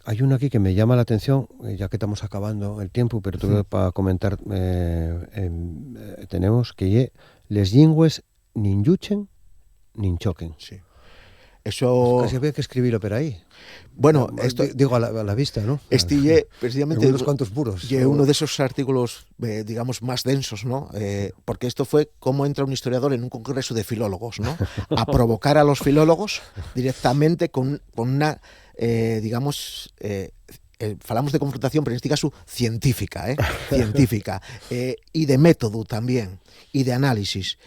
Hay uno aquí que me llama la atención, ya que estamos acabando el tiempo, pero tuve para comentar, tenemos que les lingües nin lluchen nin choquen. Sí. Eso... Pues casi había que escribirlo por ahí. Bueno, esto... Digo, a la vista, ¿no? Precisamente... unos cuantos puros. Uno de esos artículos, digamos, más densos, ¿no? Porque esto fue cómo entra un historiador en un congreso de filólogos, ¿no? A provocar a los filólogos directamente con una, digamos... falamos de confrontación, pero en este caso científica, científica, y de método también, y de análisis.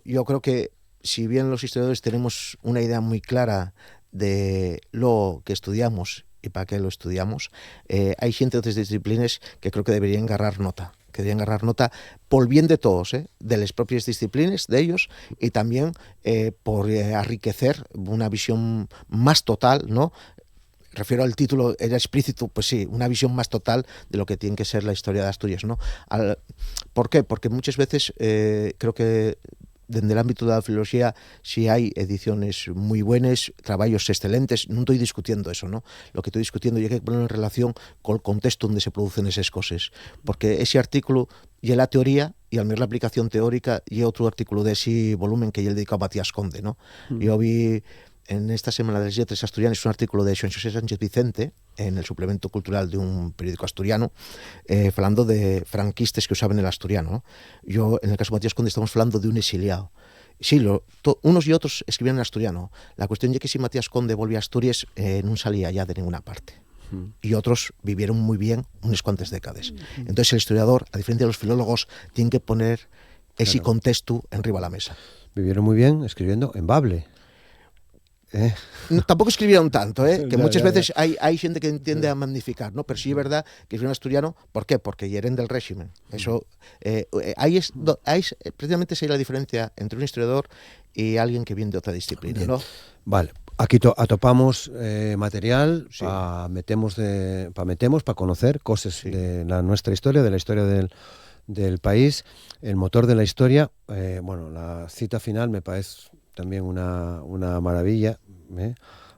Yo creo que si bien los historiadores tenemos una idea muy clara de lo que estudiamos y para qué lo estudiamos, hay gente de otras disciplinas que creo que deberían agarrar nota. Por bien de todos, de las propias disciplinas, de ellos, y también por enriquecer una visión más total, ¿no? Refiero al título, era explícito, pues sí, una visión más total de lo que tiene que ser la historia de Asturias, ¿no? ¿Por qué? Porque muchas veces creo que desde el ámbito de la filología sí hay ediciones muy buenas, trabajos excelentes, no estoy discutiendo eso, ¿no? Lo que estoy discutiendo es que hay que ponerlo en relación con el contexto donde se producen esas cosas, porque ese artículo y la teoría y al menos la aplicación teórica y otro artículo de ese volumen que yo le dedico a Matías Conde, ¿no? Yo vi en esta Semana de las Letras Asturianas un artículo de Joan José Sánchez Vicente en el suplemento cultural de un periódico asturiano, hablando de franquistas que usaban el asturiano, ¿no? Yo, en el caso de Matías Conde, estamos hablando de un exiliado. Sí, unos y otros escribían en asturiano. La cuestión es que si Matías Conde volvía a Asturias, no salía ya de ninguna parte. Y otros vivieron muy bien unas cuantas décadas. Entonces el historiador, a diferencia de los filólogos, tiene que poner ese contexto enriba de la mesa. Vivieron muy bien escribiendo en bable. No, tampoco escribieron tanto, que muchas veces hay gente que tiende a magnificar, ¿no? Pero sí es verdad que escribieron asturiano. ¿Por qué? Porque hieren del régimen. Eso, precisamente esa es la diferencia entre un historiador y alguien que viene de otra disciplina, ¿no? Vale, Aquí atopamos material Sí. para conocer cosas Sí. de nuestra historia, de la historia del país, el motor de la historia. Bueno, la cita final me parece también una maravilla.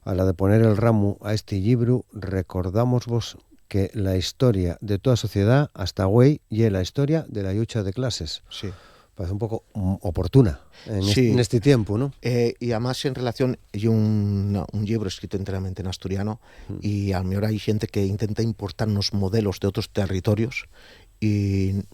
A la de poner el ramo a este libro, recordamos vos que la historia de toda sociedad hasta hoy y la historia de la lucha de clases. Sí. Parece un poco oportuna Sí. en este tiempo, ¿no? Y además en relación, hay un libro escrito enteramente en asturiano y a lo mejor hay gente que intenta importarnos modelos de otros territorios y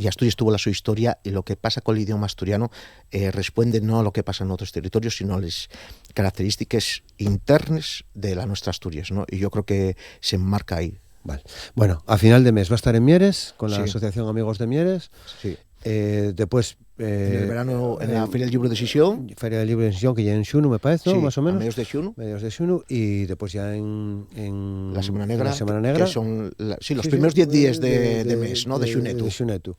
Asturias tuvo la su historia y lo que pasa con el idioma asturiano responde no a lo que pasa en otros territorios, sino a las características internas de la nuestra Asturias, ¿no? Y yo creo que se enmarca ahí. Vale. Bueno, a final de mes va a estar en Mieres, con la Sí. Asociación Amigos de Mieres. Sí. Después... En el verano, en la Feria del Libro de Sisión, Feria del Libro de Sisión, que ya en Xunu, me parece, ¿no? sí, Más o menos. a medios de Xunu, Medios de Xunu, y después ya en la Semana Negra, la Semana Negra. que son los Sí, primeros 10 días de de mes, ¿no? De Xunetu. De Xunetu.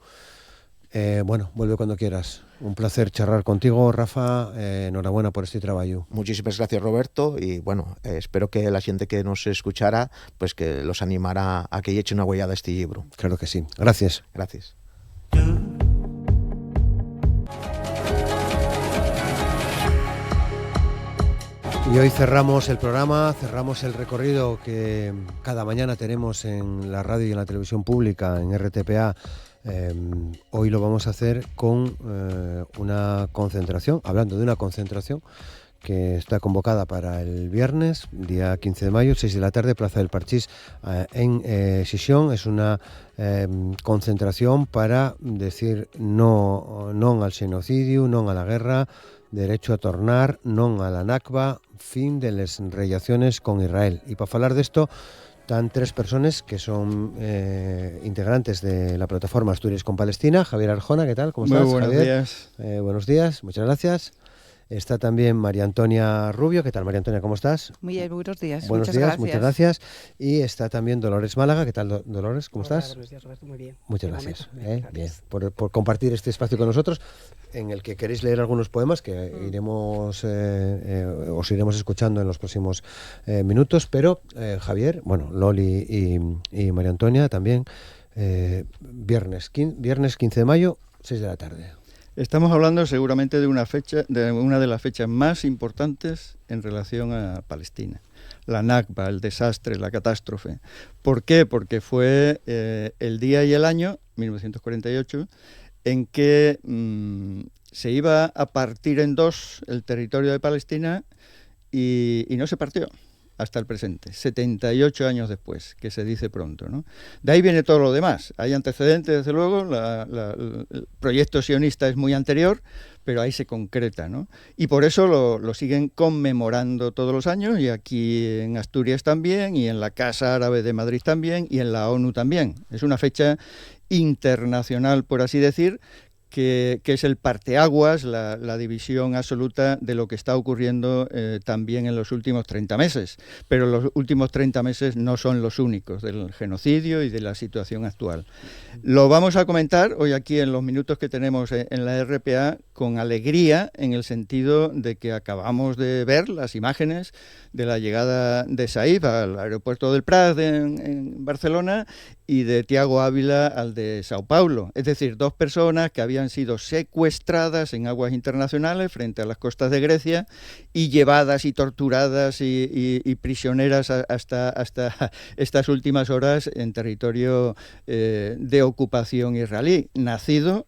Bueno, vuelve cuando quieras. Un placer charlar contigo, Rafa. Enhorabuena por este trabajo. Muchísimas gracias, Roberto, y bueno, espero que la gente que nos escuchara, pues que los animara a que echen una huellada a este libro. Claro que sí. Gracias. Gracias. Y hoy cerramos el programa, cerramos el recorrido que cada mañana tenemos en la radio y en la televisión pública, en RTPA. Hoy lo vamos a hacer con una concentración, hablando de una concentración que está convocada para el viernes, día 15 de mayo, 6 de la tarde, Plaza del Parchís, en Sisión. Es una concentración para decir no al xenocidio, non a la guerra, derecho a tornar, non a la Nakba, fin de las relaciones con Israel. Y para falar de esto están tres personas que son integrantes de la plataforma Asturias con Palestina. Javier Arjona, ¿qué tal? ¿Cómo estás, Muy buenos Javier? días. Buenos días, muchas gracias. Está también María Antonia Rubio. ¿Qué tal, María Antonia? ¿Cómo estás? Muy bien, buenos días. Buenos días, muchas gracias. Y está también Dolores Málaga. ¿Qué tal, Dolores? ¿Cómo estás? Buenos días, Roberto. Muy bien. Muchas gracias. Gracias. Bien, por compartir este espacio con nosotros, en el que queréis leer algunos poemas que os iremos escuchando en los próximos minutos. Pero Javier, bueno, Loli y María Antonia también, viernes 15 de mayo, 6 de la tarde. Estamos hablando seguramente de una de las fechas más importantes en relación a Palestina. La Nakba, el desastre, la catástrofe. ¿Por qué? Porque fue el día y el año, 1948, en que se iba a partir en dos el territorio de Palestina y no se partió hasta el presente, 78 años después, que se dice pronto, ¿no? De ahí viene todo lo demás. Hay antecedentes, desde luego, el proyecto sionista es muy anterior, pero ahí se concreta, ¿no? Y por eso lo siguen conmemorando todos los años, y aquí en Asturias también, y en la Casa Árabe de Madrid también, y en la ONU también. Es una fecha internacional, por así decir, que es el parteaguas, la división absoluta de lo que está ocurriendo también en los últimos 30 meses. Pero los últimos 30 meses no son los únicos del genocidio y de la situación actual. Lo vamos a comentar hoy aquí en los minutos que tenemos en la RPA con alegría, en el sentido de que acabamos de ver las imágenes de la llegada de Saif al aeropuerto del Prat en Barcelona y de Tiago Ávila al de Sao Paulo. Es decir, dos personas que habían sido secuestradas en aguas internacionales frente a las costas de Grecia y llevadas y torturadas y prisioneras hasta estas últimas horas en territorio de ocupación israelí, nacido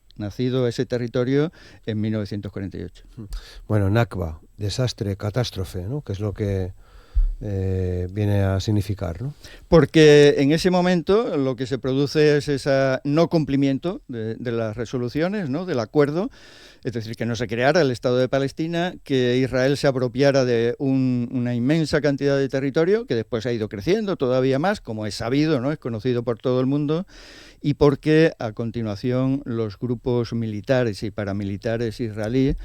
ese territorio en 1948. Bueno, Nakba, desastre, catástrofe, ¿no? Que es lo que viene a significar, ¿no? Porque en ese momento lo que se produce es ese no cumplimiento de las resoluciones, ¿no? Del acuerdo, es decir, que no se creara el Estado de Palestina, que Israel se apropiara de una inmensa cantidad de territorio, que después ha ido creciendo todavía más, como es sabido, ¿no? Es conocido por todo el mundo, y porque a continuación los grupos militares y paramilitares israelíes,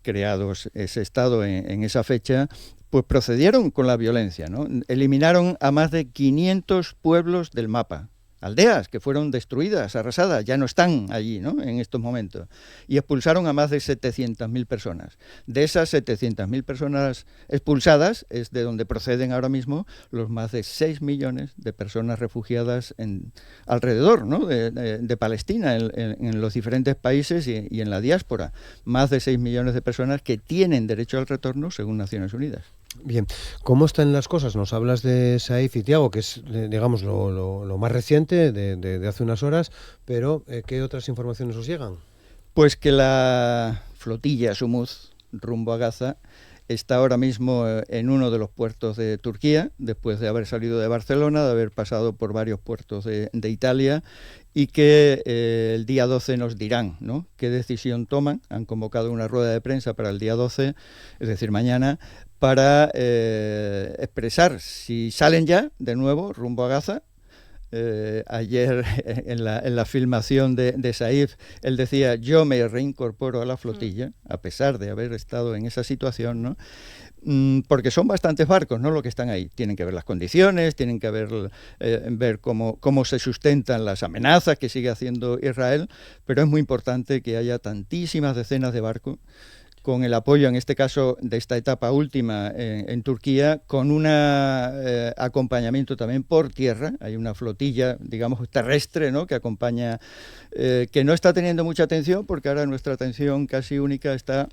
creados ese Estado en esa fecha, pues procedieron con la violencia, ¿no? Eliminaron a más de 500 pueblos del mapa. aldeas que fueron destruidas, arrasadas, ya no están allí, ¿no?, en estos momentos, y expulsaron a más de 700.000 personas. De esas 700.000 personas expulsadas es de donde proceden ahora mismo los más de 6 millones de personas refugiadas alrededor, ¿no?, de Palestina, en los diferentes países y en la diáspora. Más de 6 millones de personas que tienen derecho al retorno según Naciones Unidas. Bien, ¿cómo están las cosas? Nos hablas de Saif y Tiago, que es, digamos, lo más reciente de hace unas horas, pero ¿qué otras informaciones os llegan? Pues que la flotilla Sumuz, rumbo a Gaza, está ahora mismo en uno de los puertos de Turquía, después de haber salido de Barcelona, de haber pasado por varios puertos de Italia, y que el día 12 nos dirán, ¿no?, qué decisión toman. Han convocado una rueda de prensa para el día 12, es decir, mañana, para expresar si salen ya de nuevo rumbo a Gaza. Ayer en la filmación de Saif, él decía: yo me reincorporo a la flotilla, a pesar de haber estado en esa situación, ¿no? Porque son bastantes barcos, ¿no?, lo que están ahí. Tienen que ver las condiciones, tienen que ver cómo se sustentan las amenazas que sigue haciendo Israel, pero es muy importante que haya tantísimas decenas de barcos con el apoyo, en este caso, de esta etapa última en Turquía, con un acompañamiento también por tierra. Hay una flotilla, digamos, terrestre, ¿no?, que acompaña, que no está teniendo mucha atención, porque ahora nuestra atención casi única está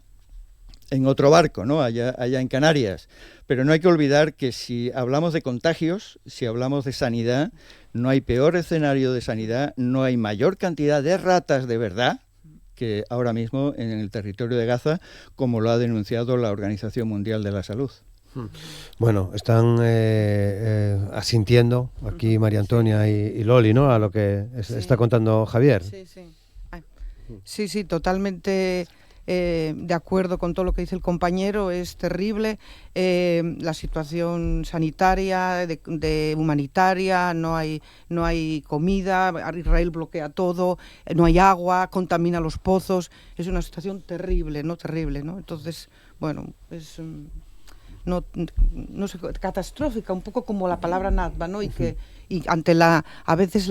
en otro barco, ¿no?, allá en Canarias. Pero no hay que olvidar que si hablamos de contagios, si hablamos de sanidad, no hay peor escenario de sanidad, no hay mayor cantidad de ratas de verdad que ahora mismo en el territorio de Gaza, como lo ha denunciado la Organización Mundial de la Salud. Bueno, están asintiendo aquí María Antonia y Loli, ¿no?, a lo que está contando Javier. Sí, totalmente de acuerdo con todo lo que dice el compañero. Es terrible la situación sanitaria, humanitaria, no hay comida, Israel bloquea todo, no hay agua, contamina los pozos, es una situación terrible, ¿no? Entonces, bueno, es no sé, catastrófica, un poco como la palabra Nakba, ¿no? Y ante a veces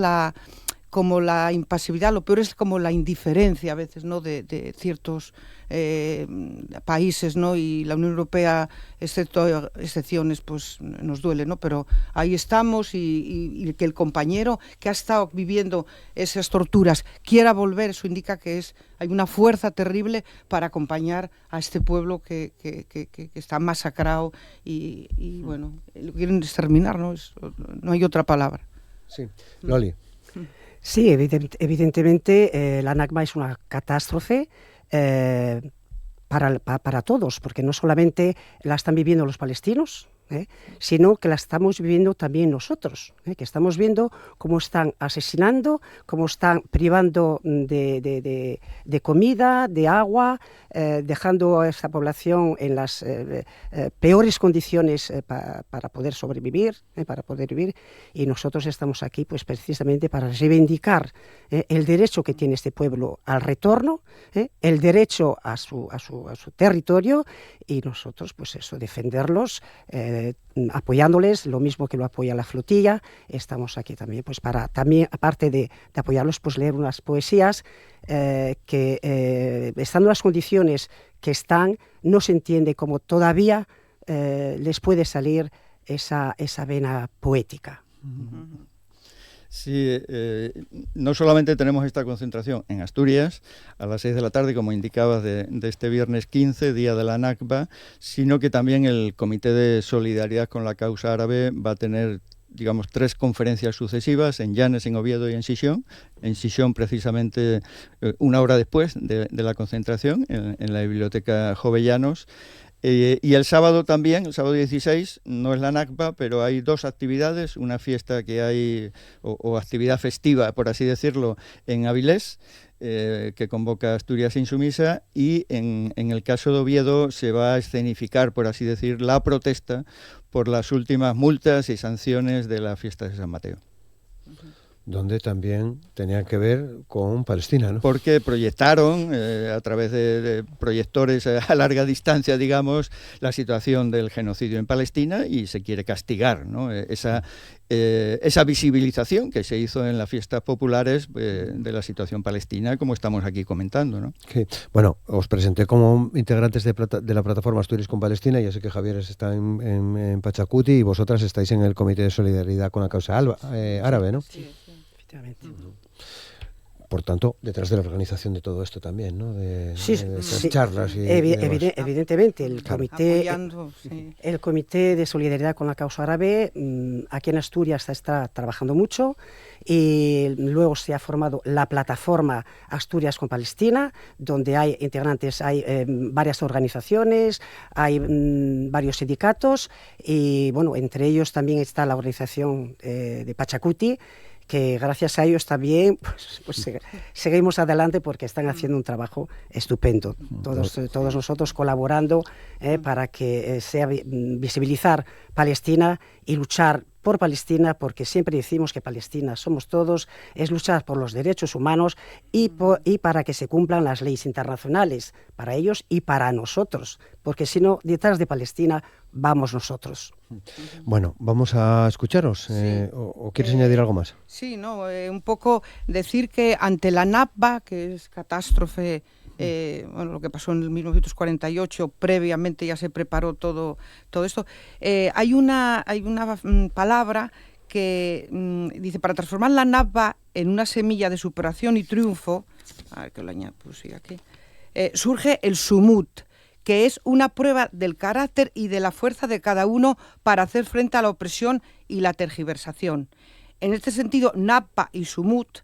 como la impasibilidad, lo peor es como la indiferencia a veces, ¿no?, de ciertos países, ¿no?, y la Unión Europea, excepto excepciones, pues nos duele, ¿no?, pero ahí estamos, y que el compañero que ha estado viviendo esas torturas quiera volver, eso indica que hay una fuerza terrible para acompañar a este pueblo que está masacrado y bueno, lo quieren exterminar, ¿no? No hay otra palabra. Sí, Loli. Sí, evidentemente la Nakba es una catástrofe para todos, porque no solamente la están viviendo los palestinos, sino que la estamos viviendo también nosotros, que estamos viendo cómo están asesinando, cómo están privando de comida, de agua, dejando a esta población en las peores condiciones para poder sobrevivir, para poder vivir, y nosotros estamos aquí pues precisamente para reivindicar el derecho que tiene este pueblo al retorno, el derecho a su territorio, y nosotros pues eso, defenderlos, apoyándoles, lo mismo que lo apoya la flotilla. Estamos aquí también pues para, también aparte de apoyarlos, pues leer unas poesías que estando en las condiciones que están, no se entiende cómo todavía les puede salir esa vena poética. Sí, no solamente tenemos esta concentración en Asturias a las 6 de la tarde, como indicabas, de este viernes 15, día de la Nakba, sino que también el Comité de Solidaridad con la Causa Árabe va a tener, digamos, 3 conferencias sucesivas en Llanes, en Oviedo y en Sisión. En Sisión, precisamente, una hora después de la concentración, en la Biblioteca Jovellanos. Y el sábado también, el sábado 16, no es la Nakba, pero hay 2 actividades, una fiesta que hay, o actividad festiva, por así decirlo, en Avilés, que convoca Asturias Insumisa, y en el caso de Oviedo se va a escenificar, por así decir, la protesta por las últimas multas y sanciones de la fiesta de San Mateo. Donde también tenían que ver con Palestina, ¿no? Porque proyectaron, a través de proyectores a larga distancia, digamos, la situación del genocidio en Palestina, y se quiere castigar, ¿no?, esa esa visibilización que se hizo en las fiestas populares de la situación palestina, como estamos aquí comentando, ¿no? Sí. Bueno, os presenté como integrantes de la plataforma Asturias con Palestina. Ya sé que Javier está en Pachacuti y vosotras estáis en el Comité de Solidaridad con la Causa Árabe, ¿no? Sí, efectivamente. Por tanto, detrás de la organización de todo esto también, ¿no? De esas sí, charlas. Evidentemente, el Apoyando, sí. el Comité de Solidaridad con la Causa Árabe aquí en Asturias está trabajando mucho, y luego se ha formado la plataforma Asturias con Palestina, donde hay integrantes, hay varias organizaciones, hay varios sindicatos, y bueno, entre ellos también está la organización de Pachacuti, que gracias a ellos también seguimos adelante, porque están haciendo un trabajo estupendo. Todos nosotros colaborando para que sea visibilizar Palestina y luchar por Palestina, porque siempre decimos que Palestina somos todos, es luchar por los derechos humanos y para que se cumplan las leyes internacionales, para ellos y para nosotros, porque si no, detrás de Palestina vamos nosotros. Bueno, vamos a escucharos. Sí. ¿O quieres añadir algo más? Sí, no, un poco decir que ante la Nakba, que es catástrofe, bueno, lo que pasó en el 1948, previamente ya se preparó todo esto, hay una palabra que dice, para transformar la Nakba en una semilla de superación y triunfo, a ver que lo añado, pues sí, aquí, surge el sumut, que es una prueba del carácter y de la fuerza de cada uno para hacer frente a la opresión y la tergiversación. En este sentido, Nakba y sumut,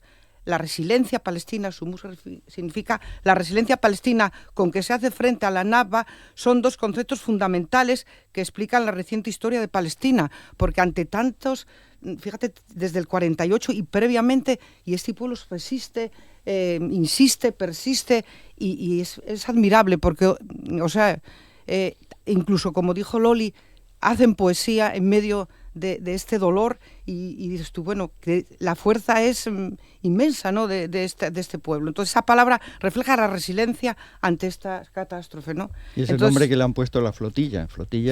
la resiliencia palestina, sumut significa la resiliencia palestina con que se hace frente a la Nakba, son dos conceptos fundamentales que explican la reciente historia de Palestina, porque ante tantos, fíjate, desde el 48 y previamente, y este pueblo resiste, insiste, persiste, y es admirable, porque, o sea, incluso como dijo Loli, hacen poesía en medio de este dolor, y dices tú, bueno, que la fuerza es inmensa, ¿no?, de este pueblo. Entonces esa palabra refleja la resiliencia ante esta catástrofe, ¿no? Y es el nombre que le han puesto a la flotilla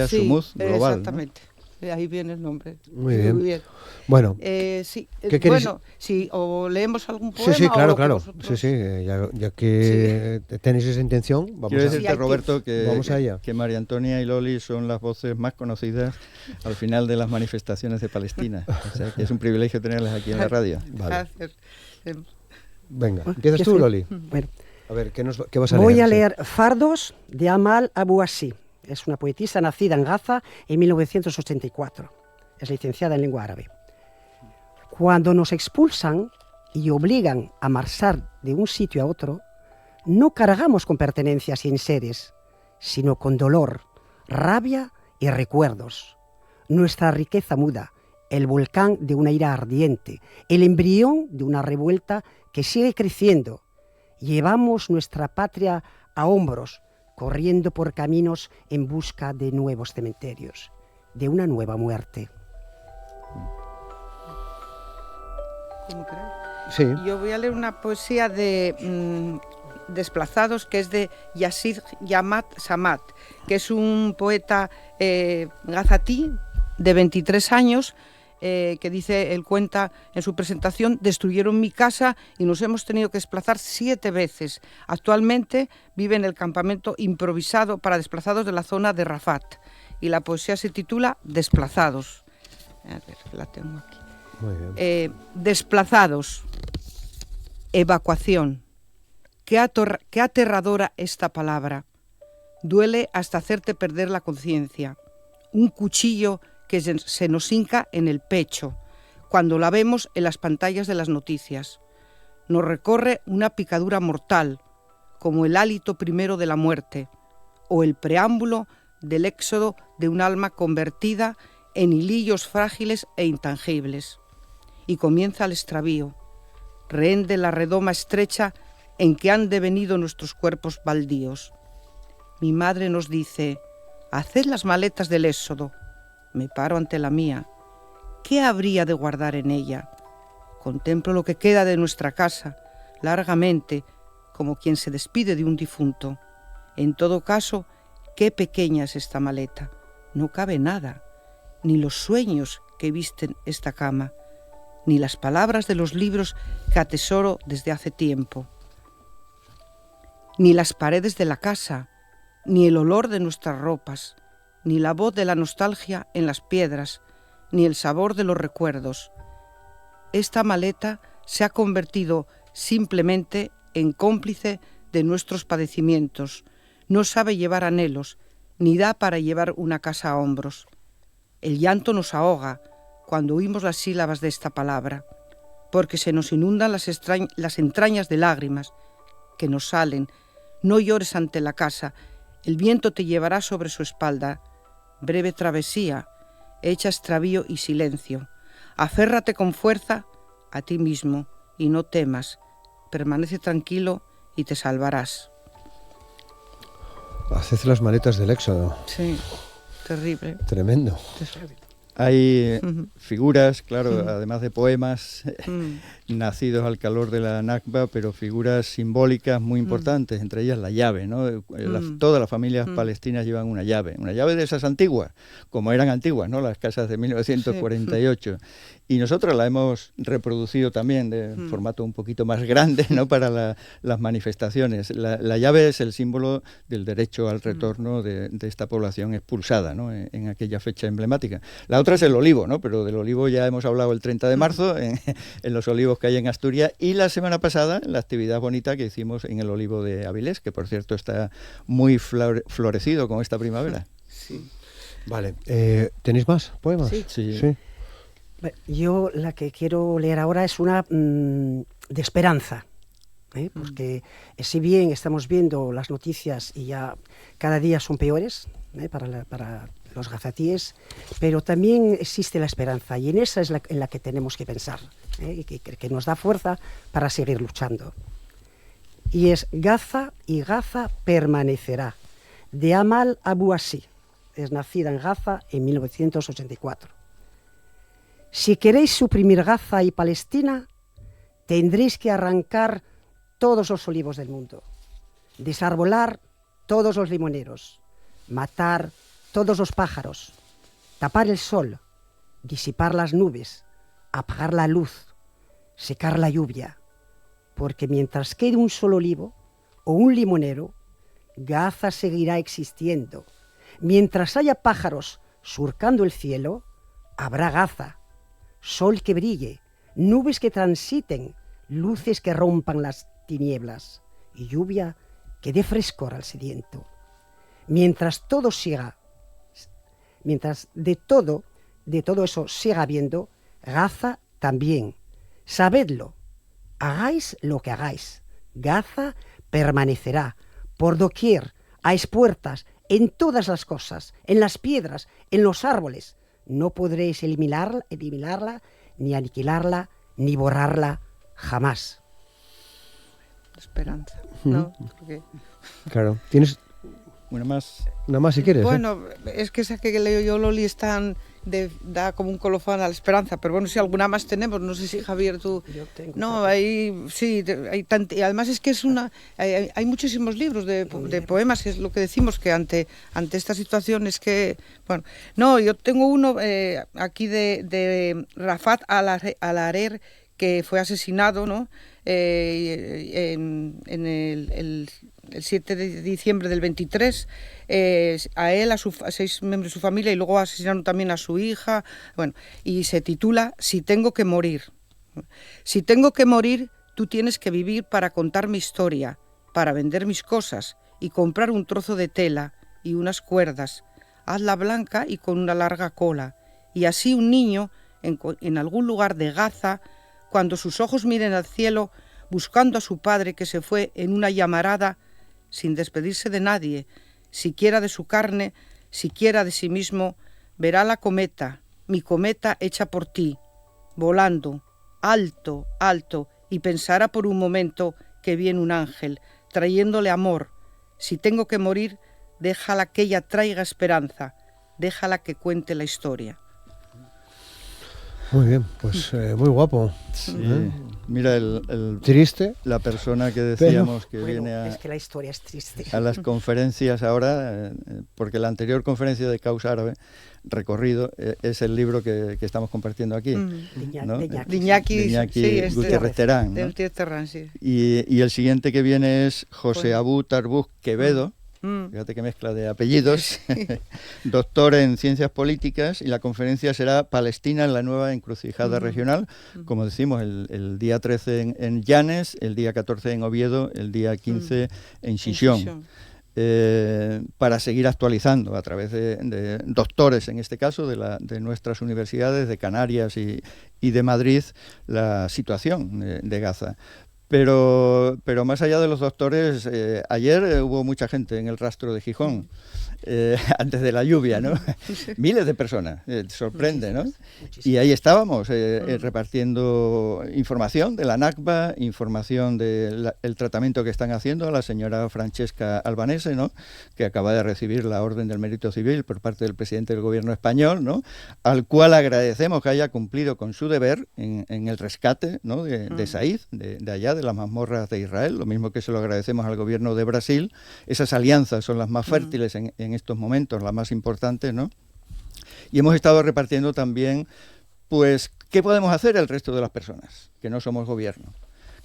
sí, Sumut Global, exactamente. ¿No? Ahí viene el nombre. Muy bien. Bueno, sí, ¿qué queréis? Bueno, sí, o leemos algún poema. Sí, claro, o claro. vosotros... Sí, ya que tenéis esa intención, vamos Quiero a... decirte, Roberto, vamos allá. que María Antonia y Loli son las voces más conocidas al final de las manifestaciones de Palestina. O sea, que es un privilegio tenerlas aquí en la radio. Vale. Gracias. Venga, empiezas tú, Loli. Bueno, A ver, ¿qué vas a leer? voy a leer Fardos de Amal Abuasi. Es una poetisa nacida en Gaza en 1984. Es licenciada en lengua árabe. Cuando nos expulsan y obligan a marchar de un sitio a otro, no cargamos con pertenencias y enseres, sino con dolor, rabia y recuerdos. Nuestra riqueza muda, el volcán de una ira ardiente, el embrión de una revuelta que sigue creciendo. Llevamos nuestra patria a hombros, corriendo por caminos en busca de nuevos cementerios, de una nueva muerte. ¿Cómo crees? Sí. Yo voy a leer una poesía de Desplazados, que es de Yassid Yamat Samat, que es un poeta gazatí de 23 años, que dice, él cuenta en su presentación: destruyeron mi casa y nos hemos tenido que desplazar 7 veces. Actualmente vive en el campamento improvisado para desplazados de la zona de Rafat, y la poesía se titula Desplazados. A ver, la tengo aquí. Muy bien. Desplazados. Evacuación. Qué aterradora esta palabra. Duele hasta hacerte perder la conciencia. Un cuchillo que se nos hinca en el pecho cuando la vemos en las pantallas de las noticias. Nos recorre una picadura mortal, como el hálito primero de la muerte, o el preámbulo del éxodo de un alma convertida en hilillos frágiles e intangibles. Y comienza el extravío, rehén de la redoma estrecha en que han devenido nuestros cuerpos baldíos. Mi madre nos dice: haced las maletas del éxodo. Me paro ante la mía. ¿Qué habría de guardar en ella? Contemplo lo que queda de nuestra casa, largamente, como quien se despide de un difunto. En todo caso, qué pequeña es esta maleta. No cabe nada, ni los sueños que visten esta cama, ni las palabras de los libros que atesoro desde hace tiempo, ni las paredes de la casa, ni el olor de nuestras ropas, ni la voz de la nostalgia en las piedras, ni el sabor de los recuerdos. Esta maleta se ha convertido simplemente en cómplice de nuestros padecimientos. No sabe llevar anhelos, ni da para llevar una casa a hombros. El llanto nos ahoga cuando oímos las sílabas de esta palabra, porque se nos inundan las entrañas de lágrimas que nos salen. No llores ante la casa, el viento te llevará sobre su espalda. Breve travesía, hecha extravío y silencio. Aférrate con fuerza a ti mismo y no temas. Permanece tranquilo y te salvarás. Haced las maletas del Éxodo. Sí, terrible. Tremendo. Hay figuras, claro, además de poemas nacidos al calor de la Nakba, pero figuras simbólicas muy importantes, entre ellas la llave, ¿no? Todas las familias palestinas llevan una llave de esas antiguas, como eran antiguas, ¿no? Las casas de 1948. Y nosotros la hemos reproducido también de formato un poquito más grande, ¿no? Para las manifestaciones. La llave es el símbolo del derecho al retorno de esta población expulsada, ¿no? En aquella fecha emblemática. La otra es el olivo, ¿no? Pero del olivo ya hemos hablado el 30 de marzo en los olivos que hay en Asturias, y la semana pasada la actividad bonita que hicimos en el olivo de Avilés, que por cierto está muy florecido con esta primavera. Sí. Vale, ¿tenéis más poemas? Sí. Yo la que quiero leer ahora es una de esperanza, porque si bien estamos viendo las noticias y ya cada día son peores para los gazatíes, pero también existe la esperanza, y en esa es en la que tenemos que pensar, y que nos da fuerza para seguir luchando. Y es Gaza, y Gaza permanecerá, de Amal Abu Asi. Es nacida en Gaza en 1984. Si queréis suprimir Gaza y Palestina, tendréis que arrancar todos los olivos del mundo, desarbolar todos los limoneros, matar todos los pájaros, tapar el sol, disipar las nubes, apagar la luz, secar la lluvia, porque mientras quede un solo olivo o un limonero, Gaza seguirá existiendo. Mientras haya pájaros surcando el cielo, habrá Gaza. Sol que brille, nubes que transiten, luces que rompan las tinieblas y lluvia que dé frescor al sediento. Mientras de todo eso siga habiendo, Gaza también. Sabedlo, hagáis lo que hagáis, Gaza permanecerá por doquier, a espuertas, en todas las cosas, en las piedras, en los árboles. No podréis eliminarla, ni aniquilarla, ni borrarla jamás. Esperanza, ¿no? Porque... Claro. ¿Tienes una más? Una más si quieres. Bueno, es que esa que leo yo, Loli, da como un colofón a la esperanza, pero bueno, si alguna más tenemos, no sé si Javier tú... Yo tengo. No, hay y además es que hay muchísimos libros de poemas, es lo que decimos, que ante esta situación es que, bueno, no, yo tengo uno aquí de Rafat Al-Harer, que fue asesinado, ¿no? En el 7 de diciembre del 23, a él, a 6 miembros de su familia, y luego asesinaron también a su hija, bueno, y se titula Si tengo que morir. Si tengo que morir, tú tienes que vivir para contar mi historia, para vender mis cosas y comprar un trozo de tela y unas cuerdas. Hazla blanca y con una larga cola, y así un niño en algún lugar de Gaza, cuando sus ojos miren al cielo, buscando a su padre que se fue en una llamarada, sin despedirse de nadie, siquiera de su carne, siquiera de sí mismo, verá la cometa, mi cometa hecha por ti, volando, alto, alto, y pensará por un momento que viene un ángel, trayéndole amor. Si tengo que morir, déjala que ella traiga esperanza, déjala que cuente la historia. Muy bien, pues muy guapo. Sí. Mira, triste. La persona que decíamos que viene a... Es que la historia es triste. A las conferencias ahora, porque la anterior conferencia de Causa Árabe, Recorrido, es el libro que estamos compartiendo aquí. ¿no? De Iñaki Gutiérrez Terán. Del Gutiérrez Terán, sí. Y el siguiente que viene es José Abú Tarbuz Quevedo. Fíjate qué mezcla de apellidos, doctor en Ciencias Políticas, y la conferencia será Palestina en la nueva encrucijada regional, como decimos, el día 13 en Llanes, el día 14 en Oviedo, el día 15 en Xixón. Para seguir actualizando a través de doctores, en este caso, de nuestras universidades de Canarias y de Madrid, la situación de Gaza. Pero más allá de los doctores, ayer hubo mucha gente en el rastro de Gijón, antes de la lluvia, ¿no? Miles de personas, sorprende, ¿no? Y ahí estábamos repartiendo información de la Nakba, información del tratamiento que están haciendo a la señora Francesca Albanese, ¿no? Que acaba de recibir la Orden del Mérito Civil por parte del presidente del gobierno español, ¿no? Al cual agradecemos que haya cumplido con su deber en el rescate, ¿no? de Said, de allá, de las mazmorras de Israel, lo mismo que se lo agradecemos al gobierno de Brasil. Esas alianzas son las más fértiles en estos momentos, las más importantes, ¿no? Y hemos estado repartiendo también, pues, ¿qué podemos hacer el resto de las personas que no somos gobierno?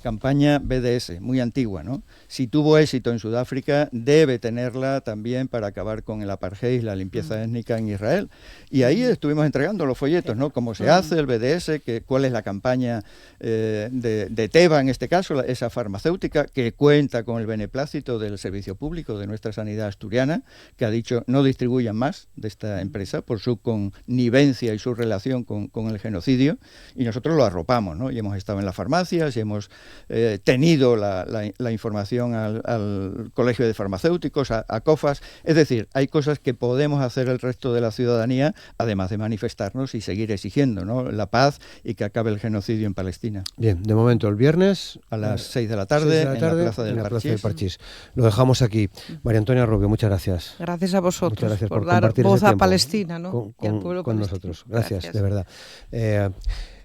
Campaña BDS, muy antigua, ¿no? Si tuvo éxito en Sudáfrica, debe tenerla también para acabar con el apartheid, la limpieza étnica en Israel. Y ahí estuvimos entregando los folletos, ¿no? Cómo se hace el BDS, cuál es la campaña de Teva, en este caso, esa farmacéutica, que cuenta con el beneplácito del servicio público de nuestra sanidad asturiana, que ha dicho no distribuyan más de esta empresa por su connivencia y su relación con el genocidio, y nosotros lo arropamos, ¿no? Y hemos estado en las farmacias y hemos tenido la información al Colegio de Farmacéuticos, a COFAS. Es decir, hay cosas que podemos hacer el resto de la ciudadanía, además de manifestarnos y seguir exigiendo, ¿no? La paz y que acabe el genocidio en Palestina. Bien, de momento el viernes a las 6 de la tarde, en la Plaza del Parchís. Lo dejamos aquí. María Antonia Rubio, muchas gracias. Gracias a vosotros. Muchas gracias por dar compartir voz ese a tiempo Palestina, ¿no? Y al pueblo con palestino. nosotros. Gracias, de verdad.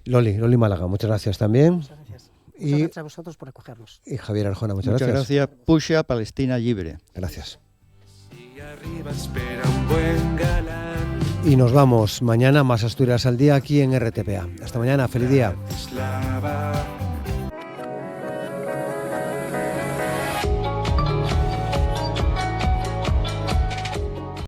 Loli Málaga, muchas gracias también. Muchas gracias. Muchas gracias a vosotros por acogernos. Y Javier Arjona, muchas gracias. gracias. Muchas gracias. Puxa Palestina Libre. Gracias. Y arriba espera un buen galán. Y nos vamos mañana, más Asturias al día, aquí en RTPA. Hasta mañana, feliz día.